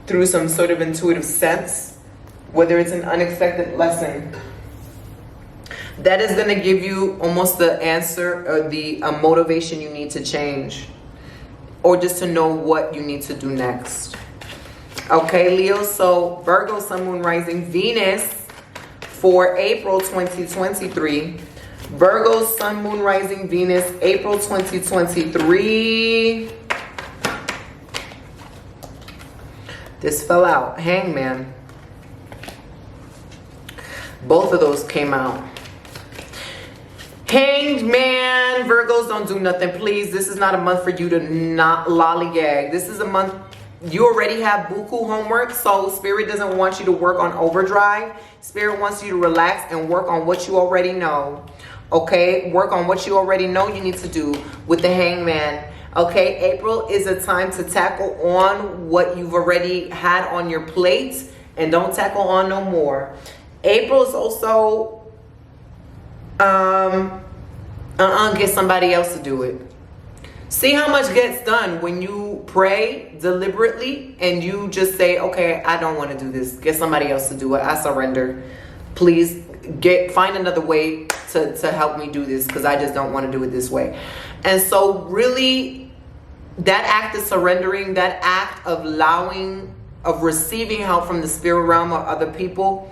through some sort of intuitive sense, whether it's an unexpected lesson, that is going to give you almost the answer or the motivation you need to change, or just to know what you need to do next. Okay, Leo, so Virgo, Sun, Moon, Rising, Venus for April 2023. Virgo, Sun, Moon, Rising, Venus, April 2023. This fell out. Hangman. Both of those came out. Hanged man. Virgos, don't do nothing, please. This is not a month for you to not lollygag. This is a month you already have buku homework, so Spirit doesn't want you to work on overdrive. Spirit wants you to relax and work on what you already know. Okay, work on what you already know you need to do with the Hangman. Okay, April is a time to tackle on what you've already had on your plate and don't tackle on no more. April is also get somebody else to do it. See how much gets done when you pray deliberately and you just say, okay, I don't want to do this. Get somebody else to do it. I surrender. Please find another way to help me do this, because I just don't want to do it this way. And so really that act of surrendering, that act of receiving help from the spirit realm or other people,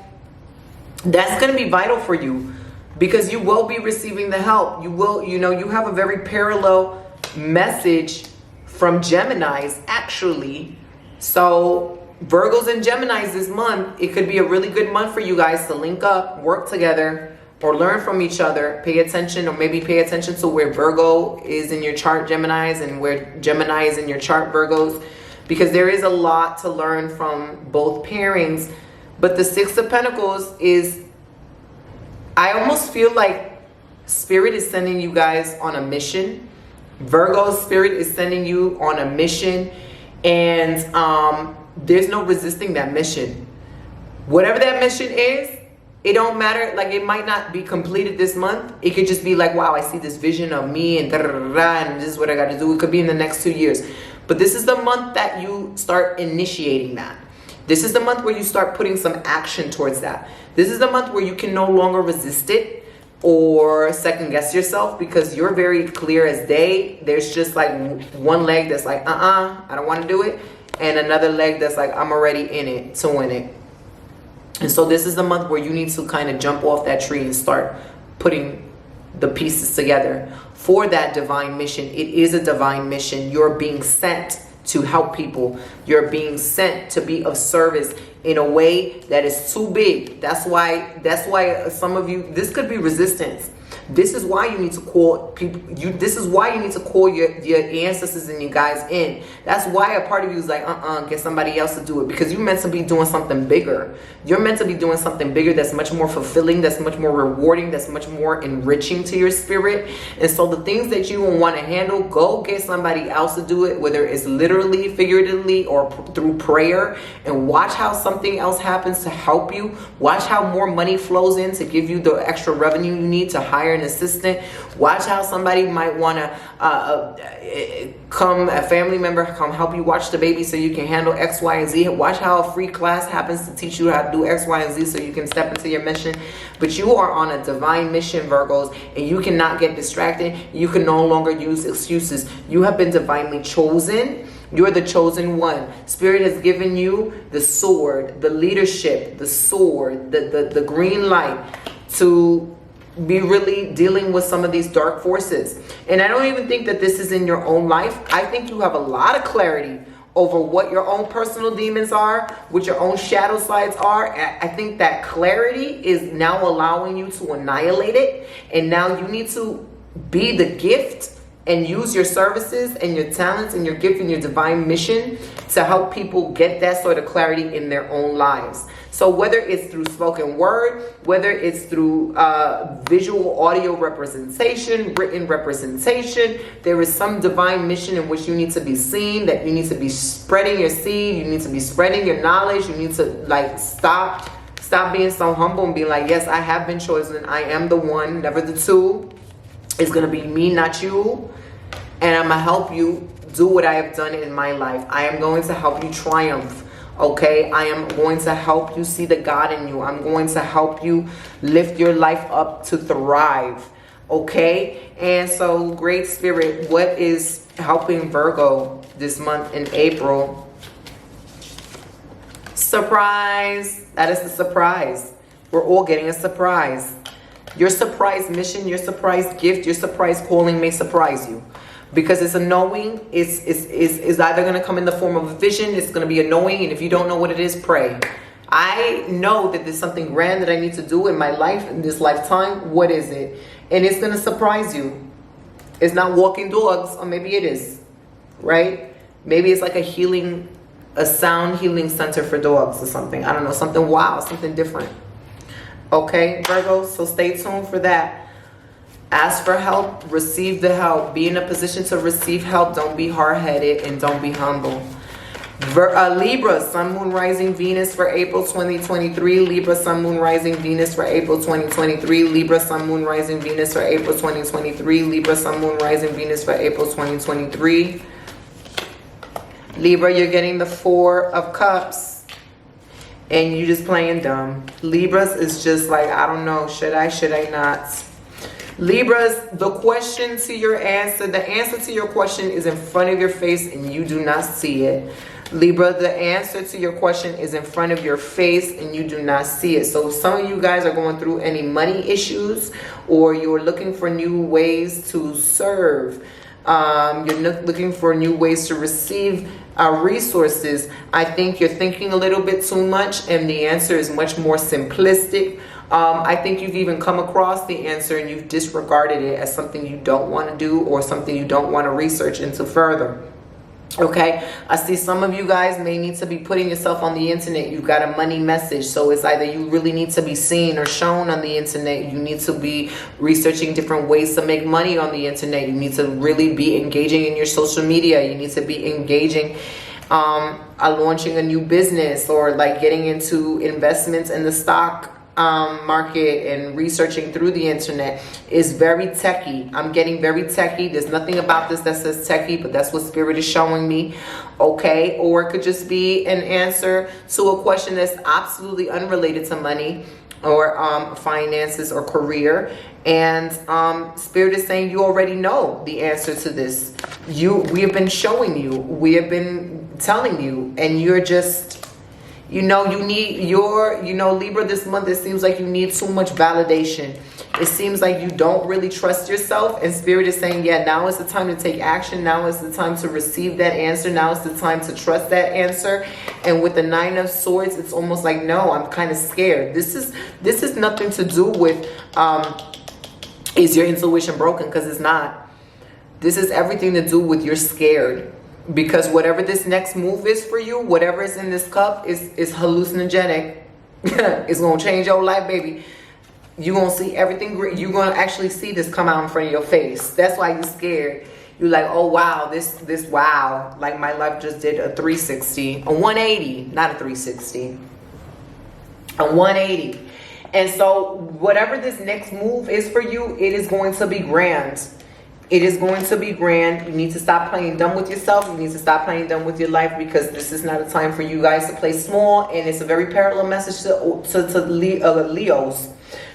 that's going to be vital for you, because you will be receiving the help. You will, you have a very parallel message from Geminis actually. So Virgos and Geminis this month, it could be a really good month for you guys to link up, work together, or learn from each other. Pay attention, or maybe pay attention to where Virgo is in your chart, Geminis, and where Gemini is in your chart, Virgos, because there is a lot to learn from both pairings. But the Six of Pentacles is, I almost feel like Spirit is sending you guys on a mission. Virgo, Spirit is sending you on a mission, and there's no resisting that mission. Whatever that mission is, it don't matter. Like, it might not be completed this month. It could just be like, wow, I see this vision of me and and this is what I got to do. It could be in the next 2 years. But this is the month that you start initiating that. This is the month where you start putting some action towards that. This is the month where you can no longer resist it or second guess yourself, because you're very clear as day. There's just like one leg that's like, I don't want to do it. And another leg that's like, I'm already in it to win it. And so this is the month where you need to kind of jump off that tree and start putting the pieces together for that divine mission. It is a divine mission. You're being sent to help people. You're being sent to be of service in a way that is too big. That's why some of you, this could be resistance. This is why you need to call people. This is why you need to call your ancestors and you guys in. That's why a part of you is like, get somebody else to do it, because you're meant to be doing something bigger. You're meant to be doing something bigger that's much more fulfilling, that's much more rewarding, that's much more enriching to your spirit. And so the things that you will want to handle, go get somebody else to do it, whether it's literally, figuratively, or through prayer, and watch how something else happens to help you. Watch how more money flows in to give you the extra revenue you need to hire an assistant. Watch how somebody might want to a family member come help you watch the baby so you can handle X, Y, and Z. Watch how a free class happens to teach you how to do X, Y, and Z so you can step into your mission. But you are on a divine mission, Virgos, and you cannot get distracted. You can no longer use excuses. You have been divinely chosen. You're the chosen one. Spirit has given you the sword, the leadership, the sword, the green light to be really dealing with some of these dark forces. And I don't even think that this is in your own life. I think you have a lot of clarity over what your own personal demons are, what your own shadow sides are. I think that clarity is now allowing you to annihilate it. And now you need to be the gift and use your services and your talents and your gift and your divine mission to help people get that sort of clarity in their own lives. So whether it's through spoken word, whether it's through visual audio representation, written representation, there is some divine mission in which you need to be seen, that you need to be spreading your seed, you need to be spreading your knowledge, you need to like stop being so humble and be like, yes, I have been chosen, I am the one, never the two. It's going to be me, not you. And I'm going to help you do what I have done in my life. I am going to help you triumph. Okay, I am going to help you see the God in you. I'm going to help you lift your life up to thrive. Okay, and so Great Spirit, what is helping Virgo this month in April? Surprise. That is the surprise. We're all getting a surprise. Your surprise mission, your surprise gift, your surprise calling may surprise you. Because it's a knowing, is either going to come in the form of a vision, it's going to be a knowing, and if you don't know what it is, pray. I know that there's something grand that I need to do in my life, in this lifetime. What is it? And it's going to surprise you. It's not walking dogs, or maybe it is, right? Maybe it's like a sound healing center for dogs or something. I don't know, something wild, something different. Okay, Virgo, so stay tuned for that. Ask for help, receive the help. Be in a position to receive help. Don't be hard-headed and don't be humble. Libra, Sun, Moon, Rising, Venus for April 2023. Libra, Sun, Moon, Rising, Venus for April 2023. Libra, Sun, Moon, Rising, Venus for April 2023. Libra, Sun, Moon, Rising, Venus for April 2023. Libra, you're getting the Four of Cups. And you just playing dumb. Libras is just like, I don't know, should I not? Libras, the question to your answer, the answer to your question is in front of your face and you do not see it. Libra, the answer to your question is in front of your face and you do not see it. So if some of you guys are going through any money issues or you're looking for new ways to serve, you're looking for new ways to receive resources, I think you're thinking a little bit too much and the answer is much more simplistic. I think you've even come across the answer and you've disregarded it as something you don't want to do or something you don't want to research into further. Okay, I see some of you guys may need to be putting yourself on the internet. You've got a money message, so it's either you really need to be seen or shown on the internet. You need to be researching different ways to make money on the internet. You need to really be engaging in your social media. You need to be engaging launching a new business or like getting into investments in the stock market and researching through the internet. Is very techie. I'm getting very techie. There's nothing about this that says techie, but that's what Spirit is showing me. Okay, or it could just be an answer to a question that's absolutely unrelated to money or finances or career, and Spirit is saying you already know the answer to this. We have been showing you, we have been telling you, and you're just, you need Libra, this month it seems like you need so much validation. It seems like you don't really trust yourself, and Spirit is saying, yeah, now is the time to take action. Now is the time to receive that answer. Now is the time to trust that answer. And with the Nine of Swords, it's almost like, no, I'm kind of scared. This is nothing to do with is your intuition broken, because it's not. This is everything to do with you're scared. Because whatever this next move is for you, whatever is in this cup is hallucinogenic. It's going to change your life, baby. You're going to see everything great. You're going to actually see this come out in front of your face. That's why you're scared. You're like, oh, wow, this wow. Like my life just did a 360, a 180, not a 360, a 180. And so whatever this next move is for you, it is going to be grand. It is going to be grand. You need to stop playing dumb with yourself. You need to stop playing dumb with your life, because this is not a time for you guys to play small. And it's a very parallel message to Leos.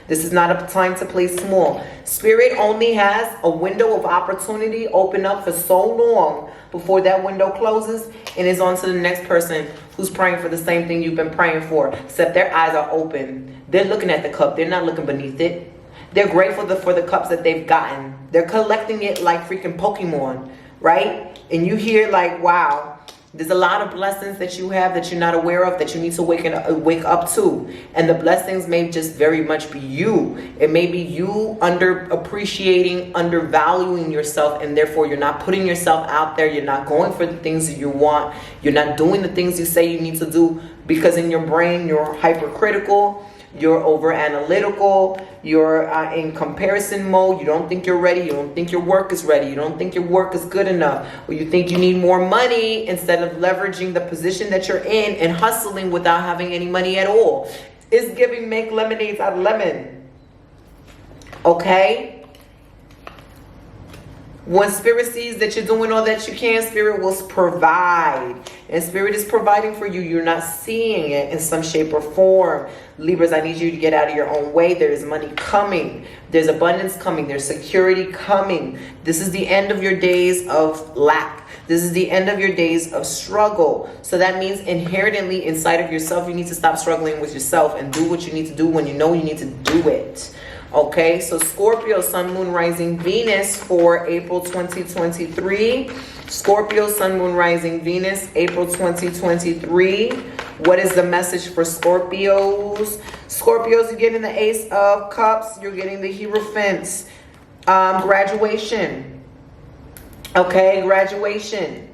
This is not a time to play small. Spirit only has a window of opportunity open up for so long before that window closes, and it's on to the next person who's praying for the same thing you've been praying for, except their eyes are open. They're looking at the cup. They're not looking beneath it. They're grateful for the cups that they've gotten. They're collecting it like freaking Pokemon, right? And you hear like, wow, there's a lot of blessings that you have that you're not aware of, that you need to wake up to. And the blessings may just very much be you. It may be you underappreciating, undervaluing yourself, and therefore you're not putting yourself out there. You're not going for the things that you want. You're not doing the things you say you need to do because in your brain you're hypercritical. You're over analytical, you're in comparison mode, you don't think you're ready, you don't think your work is ready, you don't think your work is good enough, or you think you need more money instead of leveraging the position that you're in and hustling without having any money at all. It's giving make lemonades out of lemon. Okay? When Spirit sees that you're doing all that you can, Spirit will provide. And Spirit is providing for you. You're not seeing it in some shape or form. Libras, I need you to get out of your own way. There is money coming. There's abundance coming. There's security coming. This is the end of your days of lack. This is the end of your days of struggle. So that means inherently inside of yourself, you need to stop struggling with yourself and do what you need to do when you know you need to do it. Okay, so Scorpio, Sun, Moon, Rising, Venus for April 2023. Scorpio, Sun, Moon, Rising, Venus, April 2023. What is the message for Scorpios? Scorpios, you're getting the Ace of Cups. You're getting the Hierophants. Graduation. Okay, graduation.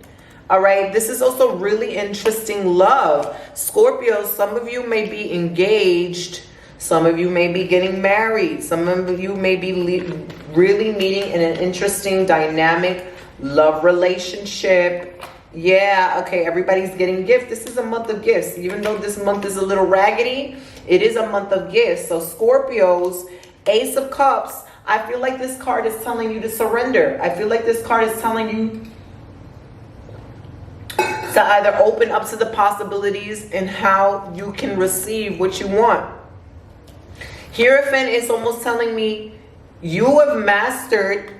All right, this is also really interesting love. Scorpios, some of you may be engaged. Some of you may be getting married. Some of you may be really meeting in an interesting dynamic love relationship. Yeah, okay, everybody's getting gifts. This is a month of gifts. Even though this month is a little raggedy, it is a month of gifts. So Scorpios, Ace of Cups, I feel like this card is telling you to surrender. I feel like this card is telling you to either open up to the possibilities and how you can receive what you want. Hierophant is almost telling me you have mastered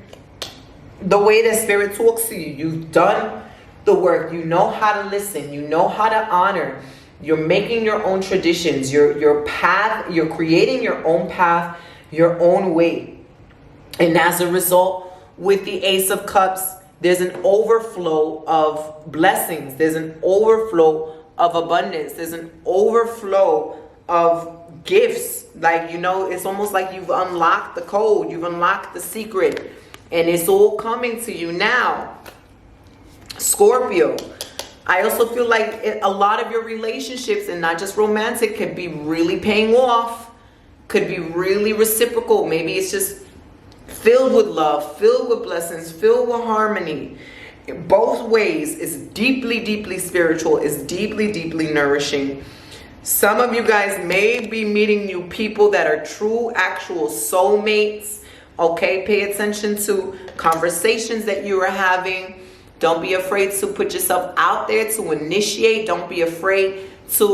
the way that Spirit talks to you. You've done the work. You know how to listen. You know how to honor. You're making your own traditions. Your path. You're creating your own path, your own way. And as a result, with the Ace of Cups, there's an overflow of blessings. There's an overflow of abundance. There's an overflow of gifts. Like, you know, it's almost like you've unlocked the code. You've unlocked the secret. And it's all coming to you now. Scorpio, I also feel like a lot of your relationships, and not just romantic, could be really paying off. Could be really reciprocal. Maybe it's just filled with love, filled with blessings, filled with harmony. In both ways, it's deeply, deeply spiritual. It's deeply, deeply nourishing. Some of you guys may be meeting new people that are true, actual soulmates. Okay, pay attention to conversations that you are having. Don't be afraid to put yourself out there to initiate. Don't be afraid to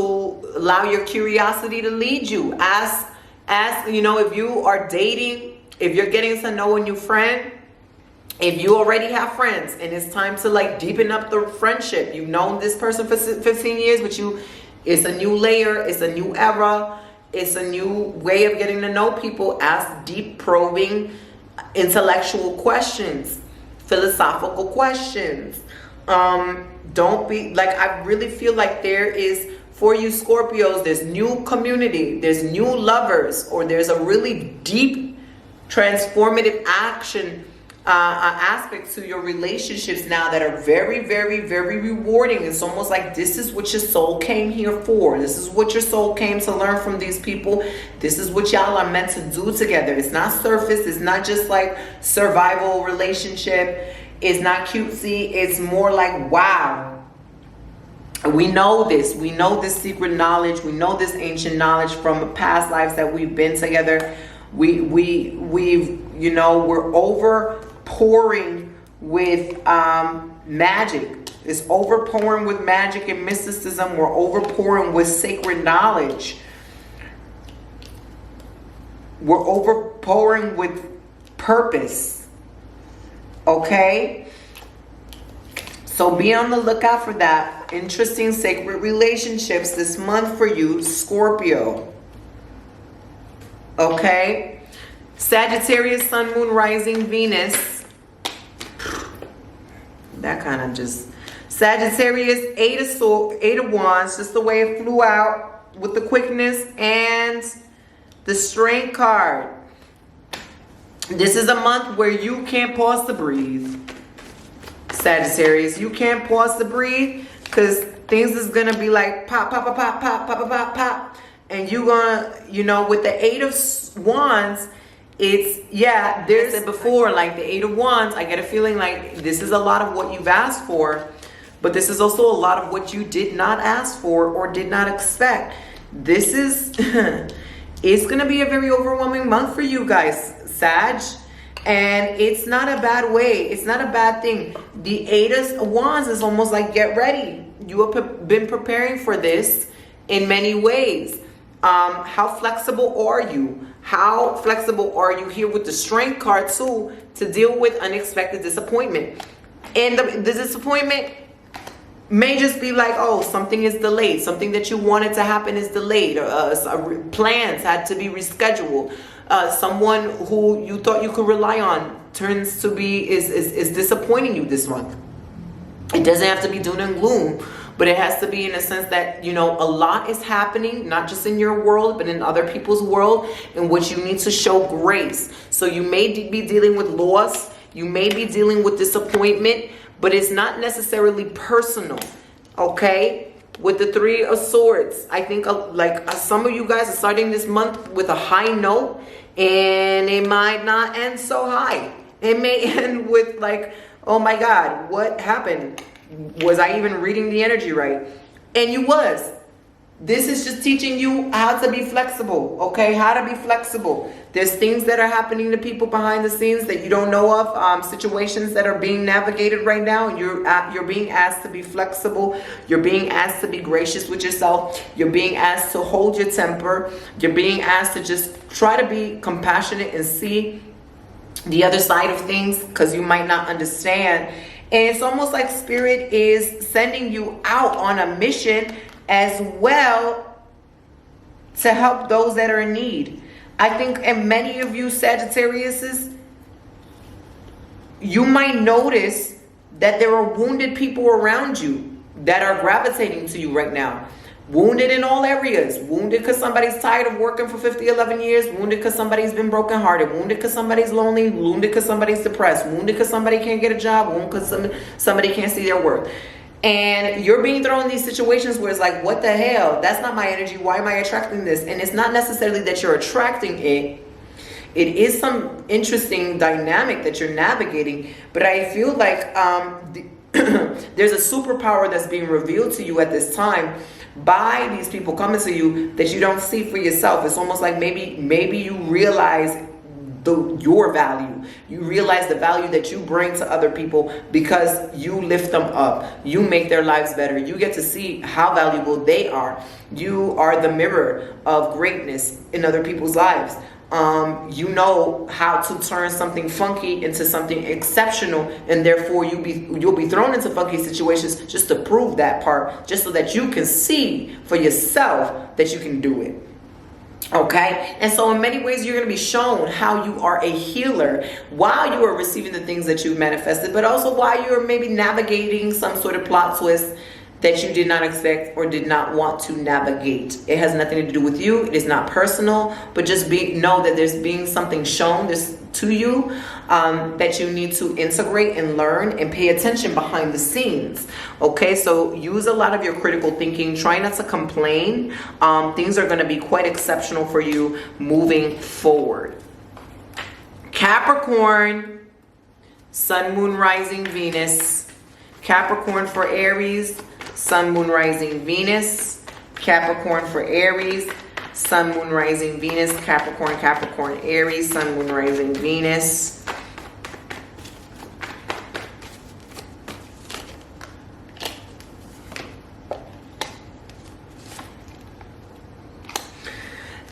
allow your curiosity to lead you. Ask, you know, if you are dating, if you're getting to know a new friend, if you already have friends and it's time to like deepen up the friendship. You've known this person for 15 years, but it's a new layer, it's a new era, it's a new way of getting to know people. Ask deep, probing, intellectual questions, philosophical questions. Don't be like, I really feel like there is, for you Scorpios, there's new community, there's new lovers, or there's a really deep transformative action aspect to your relationships now that are very, very, very rewarding. It's almost like this is what your soul came here for. This is what your soul came to learn from these people. This is what y'all are meant to do together. It's not surface. It's not just like survival relationship. It's not cutesy. It's more like, wow, we know this. We know this secret knowledge. We know this ancient knowledge from past lives that we've been together. We've, you know, we're overpouring with magic. It's overpouring with magic and mysticism. We're overpouring with sacred knowledge. We're overpouring with purpose. Okay? So So be on the lookout for that. Interesting sacred relationships this month for you, Scorpio. Okay? Sagittarius, Sun, Moon, Rising, Venus. That kind of just... Sagittarius, Eight of Wands, just the way it flew out with the quickness, and the Strength card. This is a month where you can't pause to breathe. Sagittarius, you can't pause to breathe because things is gonna be like pop, pop, pop, pop, pop, pop, pop, pop, and you gonna, you know, with the Eight of Wands, it's, yeah, there's it before, like the Eight of Wands, I get a feeling like this is a lot of what you've asked for, but this is also a lot of what you did not ask for or did not expect. This is, it's gonna be a very overwhelming month for you guys, Sag. And it's not a bad way. It's not a bad thing. The Eight of Wands is almost like, get ready. You have been preparing for this in many ways. How flexible are you? How flexible are you here with the Strength card too to deal with unexpected disappointment? And the disappointment may just be like, oh, something is delayed. Something that you wanted to happen is delayed. Plans had to be rescheduled. Someone who you thought you could rely on turns to be is disappointing you this month. It doesn't have to be doom and gloom, but it has to be in a sense that, you know, a lot is happening, not just in your world, but in other people's world, in which you need to show grace. So you may be dealing with loss, you may be dealing with disappointment, but it's not necessarily personal, okay? With the Three of Swords, I think some of you guys are starting this month with a high note, and it might not end so high. It may end with like, oh my God, what happened? Was I even reading the energy right? And you was. This is just teaching you how to be flexible, okay? How to be flexible. There's things that are happening to people behind the scenes that you don't know of, situations that are being navigated right now, and you're being asked to be flexible. You're being asked to be gracious with yourself. You're being asked to hold your temper. You're being asked to just try to be compassionate and see the other side of things, because you might not understand. And it's almost like Spirit is sending you out on a mission as well to help those that are in need. I think, and many of you Sagittariuses, you might notice that there are wounded people around you that are gravitating to you right now. Wounded in all areas. Wounded because somebody's tired of working for 11 years. Wounded because somebody's been brokenhearted. Wounded because somebody's lonely. Wounded because somebody's depressed. Wounded because somebody can't get a job. Wounded because somebody can't see their worth. And you're being thrown in these situations where it's like, what the hell? That's not my energy. Why am I attracting this? And it's not necessarily that you're attracting it. It is some interesting dynamic that you're navigating. But I feel like there's a superpower that's being revealed to you at this time by these people coming to you that you don't see for yourself. It's almost like maybe you realize your value. You realize the value that you bring to other people because you lift them up. You make their lives better. You get to see how valuable they are. You are the mirror of greatness in other people's lives. You know how to turn something funky into something exceptional, and therefore you'll be thrown into funky situations just to prove that part, just so that you can see for yourself that you can do it. Okay, and so in many ways you're going to be shown how you are a healer while you are receiving the things that you've manifested, but also while you're maybe navigating some sort of plot twist that you did not expect or did not want to navigate. It has nothing to do with you. It is not personal, but just know that there's being something shown to you that you need to integrate and learn and pay attention behind the scenes. Okay, so use a lot of your critical thinking. Try not to complain. Things are going to be quite exceptional for you moving forward. Capricorn, Sun, Moon, Rising, Venus. Capricorn for Aries, Sun, Moon, Rising, Venus. Capricorn for Aries, Sun, Moon, Rising, Venus. Capricorn, Capricorn, Aries, Sun, Moon, Rising, Venus.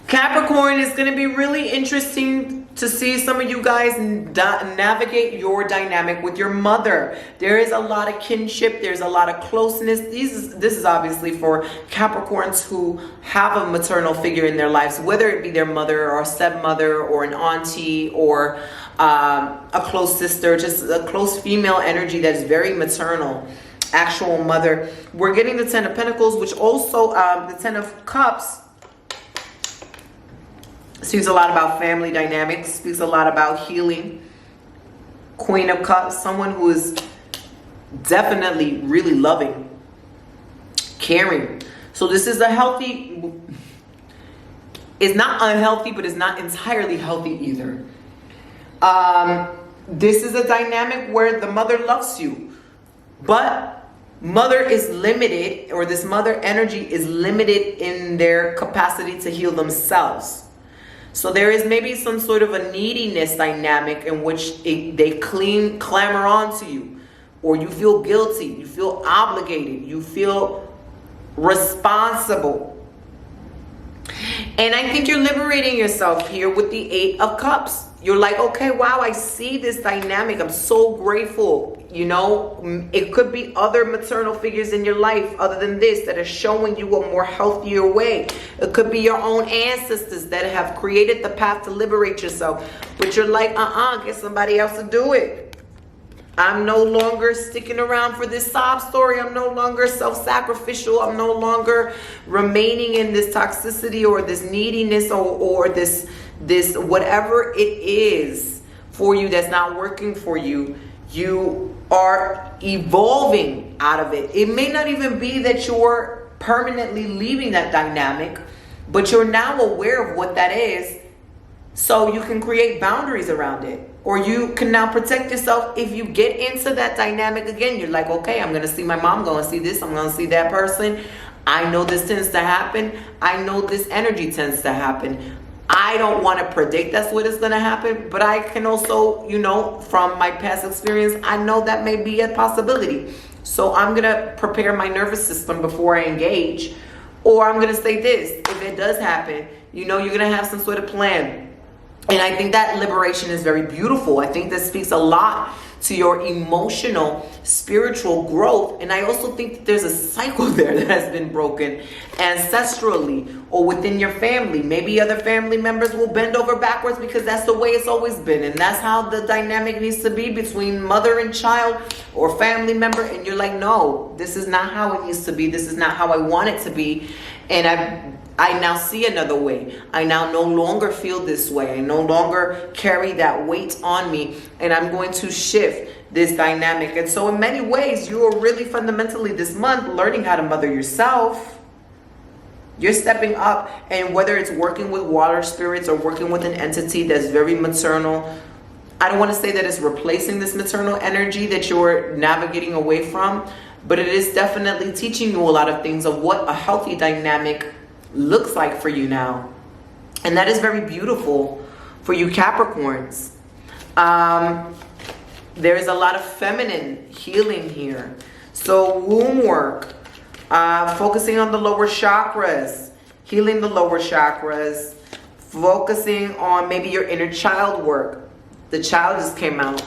Capricorn is going to be really interesting to see some of you guys navigate your dynamic with your mother. There is a lot of kinship. There's a lot of closeness. This is obviously for Capricorns who have a maternal figure in their lives, whether it be their mother or stepmother or an auntie or a close sister, just a close female energy that is very maternal, actual mother. We're getting the Ten of Pentacles, which also the Ten of Cups speaks a lot about family dynamics, speaks a lot about healing. Queen of Cups, someone who is definitely really loving, caring. So this is a healthy, it's not unhealthy, but it's not entirely healthy either. This is a dynamic where the mother loves you, but mother is limited, or this mother energy is limited in their capacity to heal themselves. So there is maybe some sort of a neediness dynamic in which they clamor onto you, or you feel guilty, you feel obligated, you feel responsible. And I think you're liberating yourself here with the Eight of Cups. You're like, okay, wow, I see this dynamic. I'm so grateful. You know, it could be other maternal figures in your life other than this that are showing you a more healthier way. It could be your own ancestors that have created the path to liberate yourself. But you're like, get somebody else to do it. I'm no longer sticking around for this sob story. I'm no longer self-sacrificial. I'm no longer remaining in this toxicity or this neediness or this whatever it is for you that's not working for you. You are evolving out of it. It may not even be that you're permanently leaving that dynamic, but you're now aware of what that is, so you can create boundaries around it. Or you can now protect yourself if you get into that dynamic again. You're like, okay, I'm going to see my mom, I'm going to see this, I'm going to see that person. I know this tends to happen. I know this energy tends to happen. I don't want to predict that's what is going to happen, but I can also, you know, from my past experience, I know that may be a possibility. So I'm going to prepare my nervous system before I engage. Or I'm going to say this, if it does happen, you know, you're going to have some sort of plan. And I think that liberation is very beautiful. I think that speaks a lot to your emotional, spiritual growth. And I also think that there's a cycle there that has been broken ancestrally or within your family. Maybe other family members will bend over backwards because that's the way it's always been. And that's how the dynamic needs to be between mother and child or family member. And you're like, no, this is not how it needs to be. This is not how I want it to be. And I now see another way. I now no longer feel this way. I no longer carry that weight on me. And I'm going to shift this dynamic. And so in many ways, you are really fundamentally this month learning how to mother yourself. You're stepping up. And whether it's working with water spirits or working with an entity that's very maternal, I don't want to say that it's replacing this maternal energy that you're navigating away from, but it is definitely teaching you a lot of things of what a healthy dynamic looks like for you now. And that is very beautiful for you Capricorns. There is a lot of feminine healing here. So womb work, focusing on the lower chakras, healing the lower chakras, focusing on maybe your inner child work. The child just came out.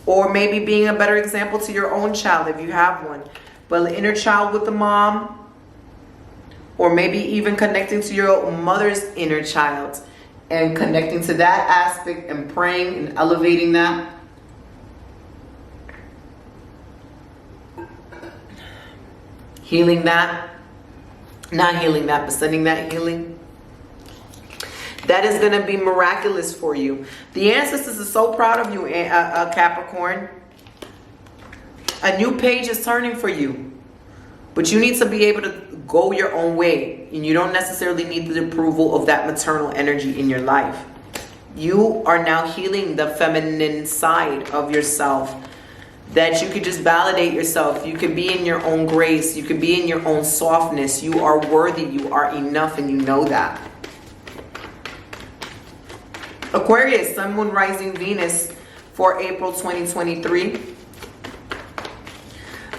Or maybe being a better example to your own child if you have one. But the inner child with the mom, or maybe even connecting to your mother's inner child and connecting to that aspect and praying and elevating that. Healing that. Not healing that, but sending that healing. That is going to be miraculous for you. The ancestors are so proud of you, Capricorn. A new page is turning for you. But you need to be able to go your own way. And you don't necessarily need the approval of that maternal energy in your life. You are now healing the feminine side of yourself. That you could just validate yourself. You could be in your own grace. You could be in your own softness. You are worthy. You are enough, and you know that. Aquarius, Sun, Moon, Rising, Venus for April 2023.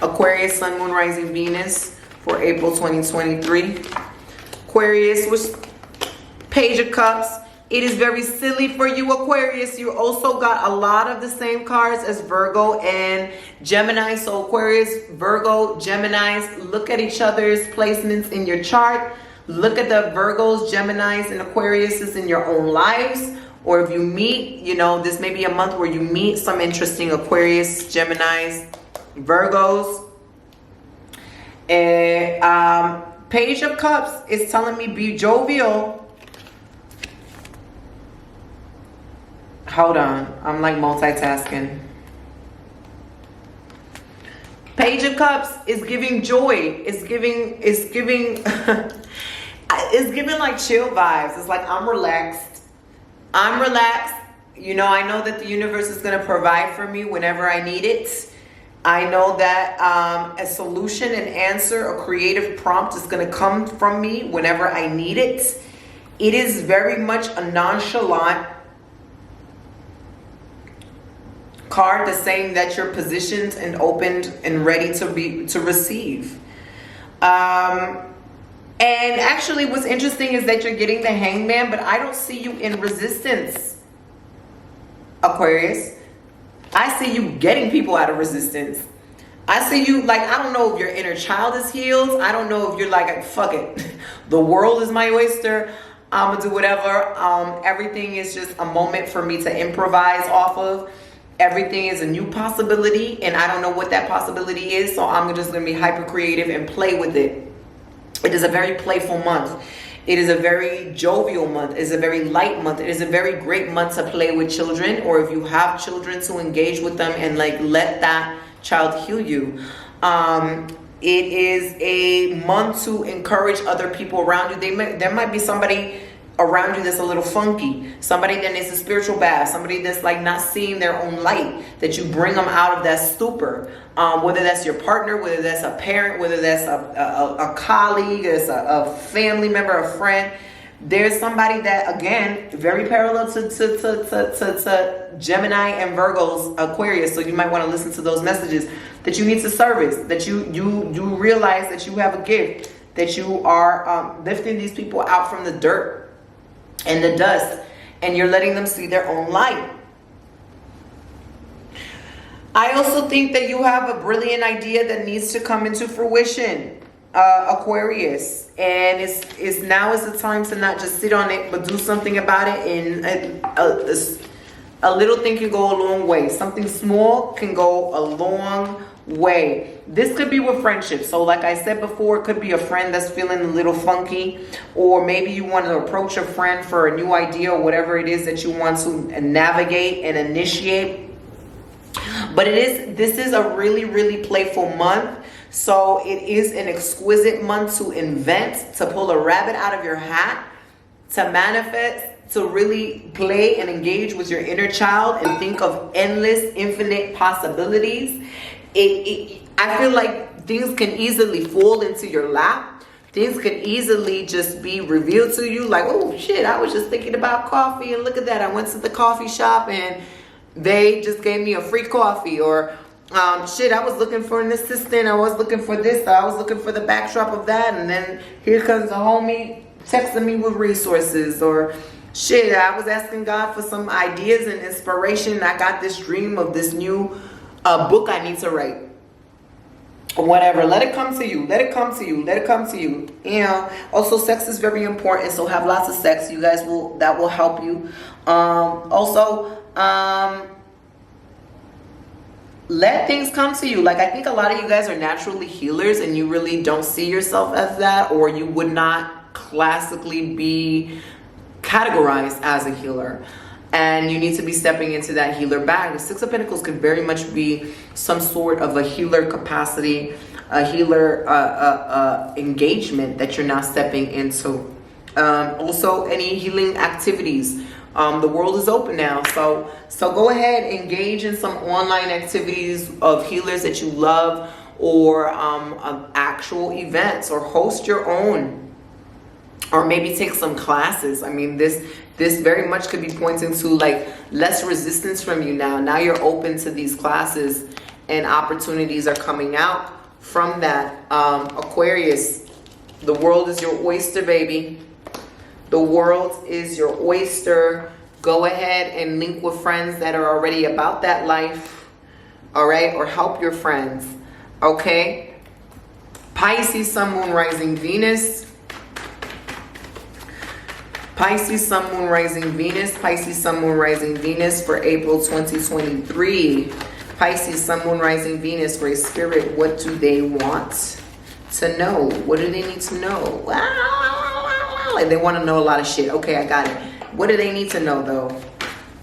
Aquarius, Sun, Moon, Rising, Venus for April 2023. Aquarius was Page of Cups, It is very silly for you, Aquarius. You also got a lot of the same cards as Virgo and Gemini. So Aquarius, Virgo, Geminis, look at each other's placements in your chart. Look at the Virgos, Geminis, and Aquariuses in your own lives. Or if you meet, you know, this may be a month where you meet some interesting Aquarius, Geminis, Virgos. And Page of Cups is telling me be jovial. Hold on, I'm like multitasking. Page of Cups is giving joy. It's giving it's giving like chill vibes. It's like I'm relaxed. I'm relaxed. You know, I know that the universe is going to provide for me whenever I need it. I know that a solution, an answer, a creative prompt is going to come from me whenever I need it. It is very much a nonchalant card that's saying that you're positioned and opened and ready to receive. And actually what's interesting is that you're getting the Hangman, but I don't see you in resistance, Aquarius. I see you getting people out of resistance. I see you like, I don't know if your inner child is healed. I don't know if you're like, fuck it. The world is my oyster. I'm gonna do whatever. Everything is just a moment for me to improvise off of. Everything is a new possibility, and I don't know what that possibility is, so I'm just going to be hyper creative and play with it. It is a very playful month. It is a very jovial month. It is a very light month. It is a very great month to play with children, or if you have children, to engage with them and like let that child heal you. It is a month to encourage other people around you. There might be somebody around you that's a little funky, somebody that needs a spiritual bath, somebody that's like not seeing their own light, that you bring them out of that stupor, whether that's your partner, whether that's a parent, whether that's a colleague, it's a family member, a friend. There's somebody that, again, very parallel to Gemini and Virgo's Aquarius, so you might want to listen to those messages, that you need to service, that you realize that you have a gift, that you are lifting these people out from the dirt and the dust, and you're letting them see their own light. I also think that you have a brilliant idea that needs to come into fruition, Aquarius, and it's now is the time to not just sit on it, but do something about it. And a little thing can go a long way. Something small can go a long way. This could be with friendships. So like I said before, it could be a friend that's feeling a little funky, or maybe you want to approach a friend for a new idea or whatever it is that you want to navigate and initiate. But this is a really, really playful month. So it is an exquisite month to invent, to pull a rabbit out of your hat, to manifest, to really play and engage with your inner child and think of endless, infinite possibilities. I feel like things can easily fall into your lap. Things can easily just be revealed to you. Like, oh shit, I was just thinking about coffee, and look at that. I went to the coffee shop and they just gave me a free coffee. Or shit, I was looking for an assistant. I was looking for this. I was looking for the backdrop of that. And then here comes a homie texting me with resources. Or shit, I was asking God for some ideas and inspiration. I got this dream of this new book I need to write. Whatever, let it come to you. Let it come to you. Let it come to you. You know, also sex is very important, so have lots of sex. You guys that will help you. Let things come to you. Like, I think a lot of you guys are naturally healers, and you really don't see yourself as that, or you would not classically be categorized as a healer. And you need to be stepping into that healer bag. The Six of Pentacles could very much be some sort of a healer capacity, a healer engagement that you're now stepping into. Also, any healing activities. The world is open now. So go ahead, engage in some online activities of healers that you love, or actual events, or host your own, or maybe take some classes. I mean, this very much could be pointing to like less resistance from you now. Now you're open to these classes, and opportunities are coming out from that. Aquarius, the world is your oyster, baby. The world is your oyster. Go ahead and link with friends that are already about that life, all right? Or help your friends, okay? Pisces, Sun, Moon, Rising, Venus. Pisces, Sun, Moon, Rising, Venus. Pisces, Sun, Moon, Rising, Venus for April 2023. Pisces, Sun, Moon, Rising, Venus for a spirit. What do they want to know? What do they need to know? Like they want to know a lot of shit. Okay, I got it. What do they need to know though?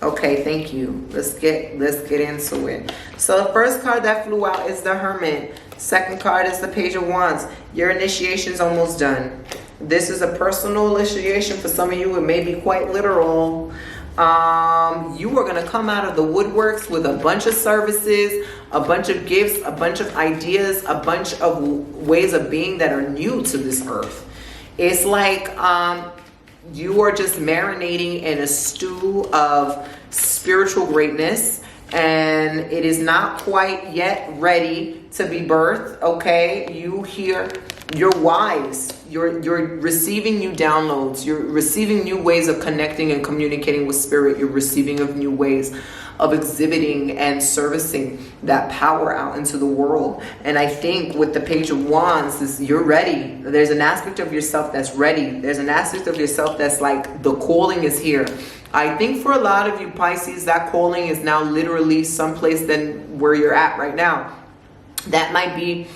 Okay, thank you. Let's get into it. So the first card that flew out is the Hermit. Second card is the Page of Wands. Your initiation is almost done. This is a personal initiation for some of you. It may be quite literal. You are going to come out of the woodworks with a bunch of services, a bunch of gifts, a bunch of ideas, a bunch of ways of being that are new to this earth. It's like you are just marinating in a stew of spiritual greatness, and it is not quite yet ready to be birthed, okay? You're wise. You're receiving new downloads. You're receiving new ways of connecting and communicating with spirit. You're receiving of new ways of exhibiting and servicing that power out into the world. And I think with the Page of Wands, you're ready. There's an aspect of yourself that's ready. There's an aspect of yourself that's like, the calling is here. I think for a lot of you Pisces, that calling is now literally someplace than where you're at right now. That might be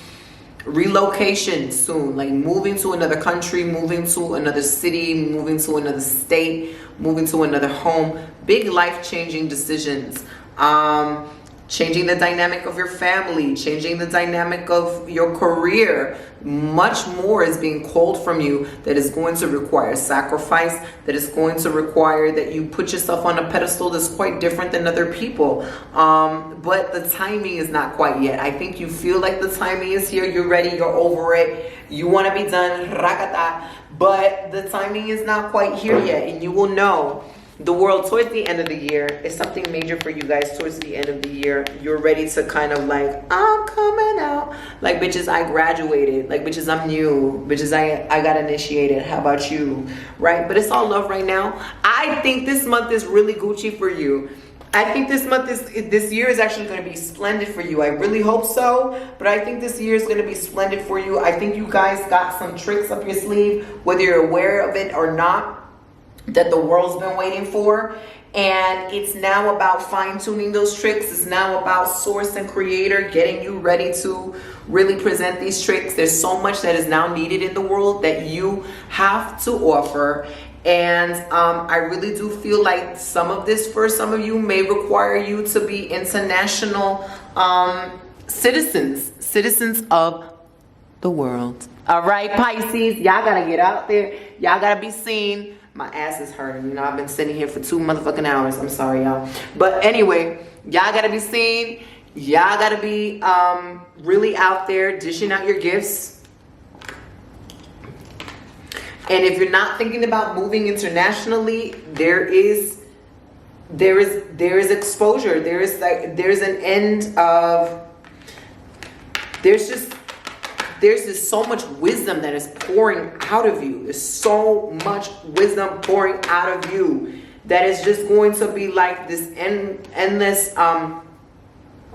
relocation soon, like moving to another country, moving to another city, moving to another state, moving to another home. Big life-changing decisions. Changing the dynamic of your family, changing the dynamic of your career. Much more is being called from you that is going to require sacrifice, that is going to require that you put yourself on a pedestal that's quite different than other people. But the timing is not quite yet. I think you feel like the timing is here. You're ready. You're over it. You want to be done. Rakata. But the timing is not quite here yet. And you will know. The world towards the end of the year is something major for you guys. Towards the end of the year, you're ready to kind of like, I'm coming out. Like, bitches, I graduated. Like, bitches, I'm new. Bitches, I got initiated. How about you? Right? But it's all love right now. I think this month is really Gucci for you. I think this year is actually going to be splendid for you. I really hope so. But I think this year is going to be splendid for you. I think you guys got some tricks up your sleeve, whether you're aware of it or not, that the world's been waiting for. And it's now about fine-tuning those tricks. It's now about source and creator getting you ready to really present these tricks. There's so much that is now needed in the world that you have to offer. And I really do feel like some of this for some of you may require you to be international citizens of the world. All right, Pisces, y'all gotta get out there. Y'all gotta be seen. My ass is hurting. You know, I've been sitting here for 2 motherfucking hours. I'm sorry, y'all. But anyway, y'all gotta be seen. Y'all gotta be really out there dishing out your gifts. And if you're not thinking about moving internationally, there is exposure. There's an end of, there's just so much wisdom that is pouring out of you. There's so much wisdom pouring out of you that is just going to be like this endless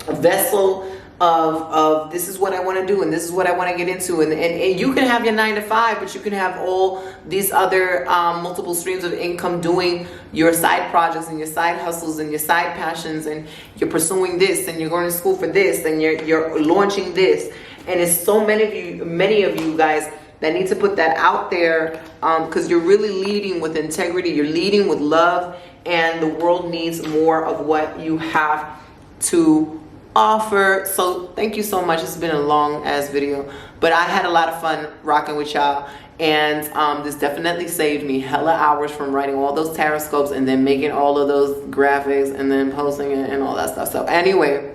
vessel of this is what I want to do and this is what I want to get into. And you can have your 9 to 5, but you can have all these other multiple streams of income doing your side projects and your side hustles and your side passions, and you're pursuing this and you're going to school for this and you're launching this. And it's so many of you guys that need to put that out there because you're really leading with integrity. You're leading with love, and the world needs more of what you have to offer. So thank you so much. It's been a long ass video, but I had a lot of fun rocking with y'all. And this definitely saved me hella hours from writing all those Tarotscopes and then making all of those graphics and then posting it and all that stuff. So anyway,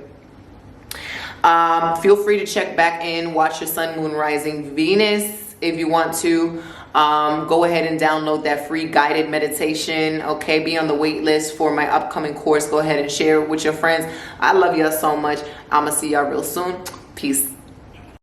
feel free to check back in, watch your Sun, Moon, Rising, Venus if you want to. Go ahead and download that free guided meditation. Okay, be on the wait list for my upcoming course. Go ahead and share it with your friends. I love y'all so much. I'm gonna see y'all real soon. Peace.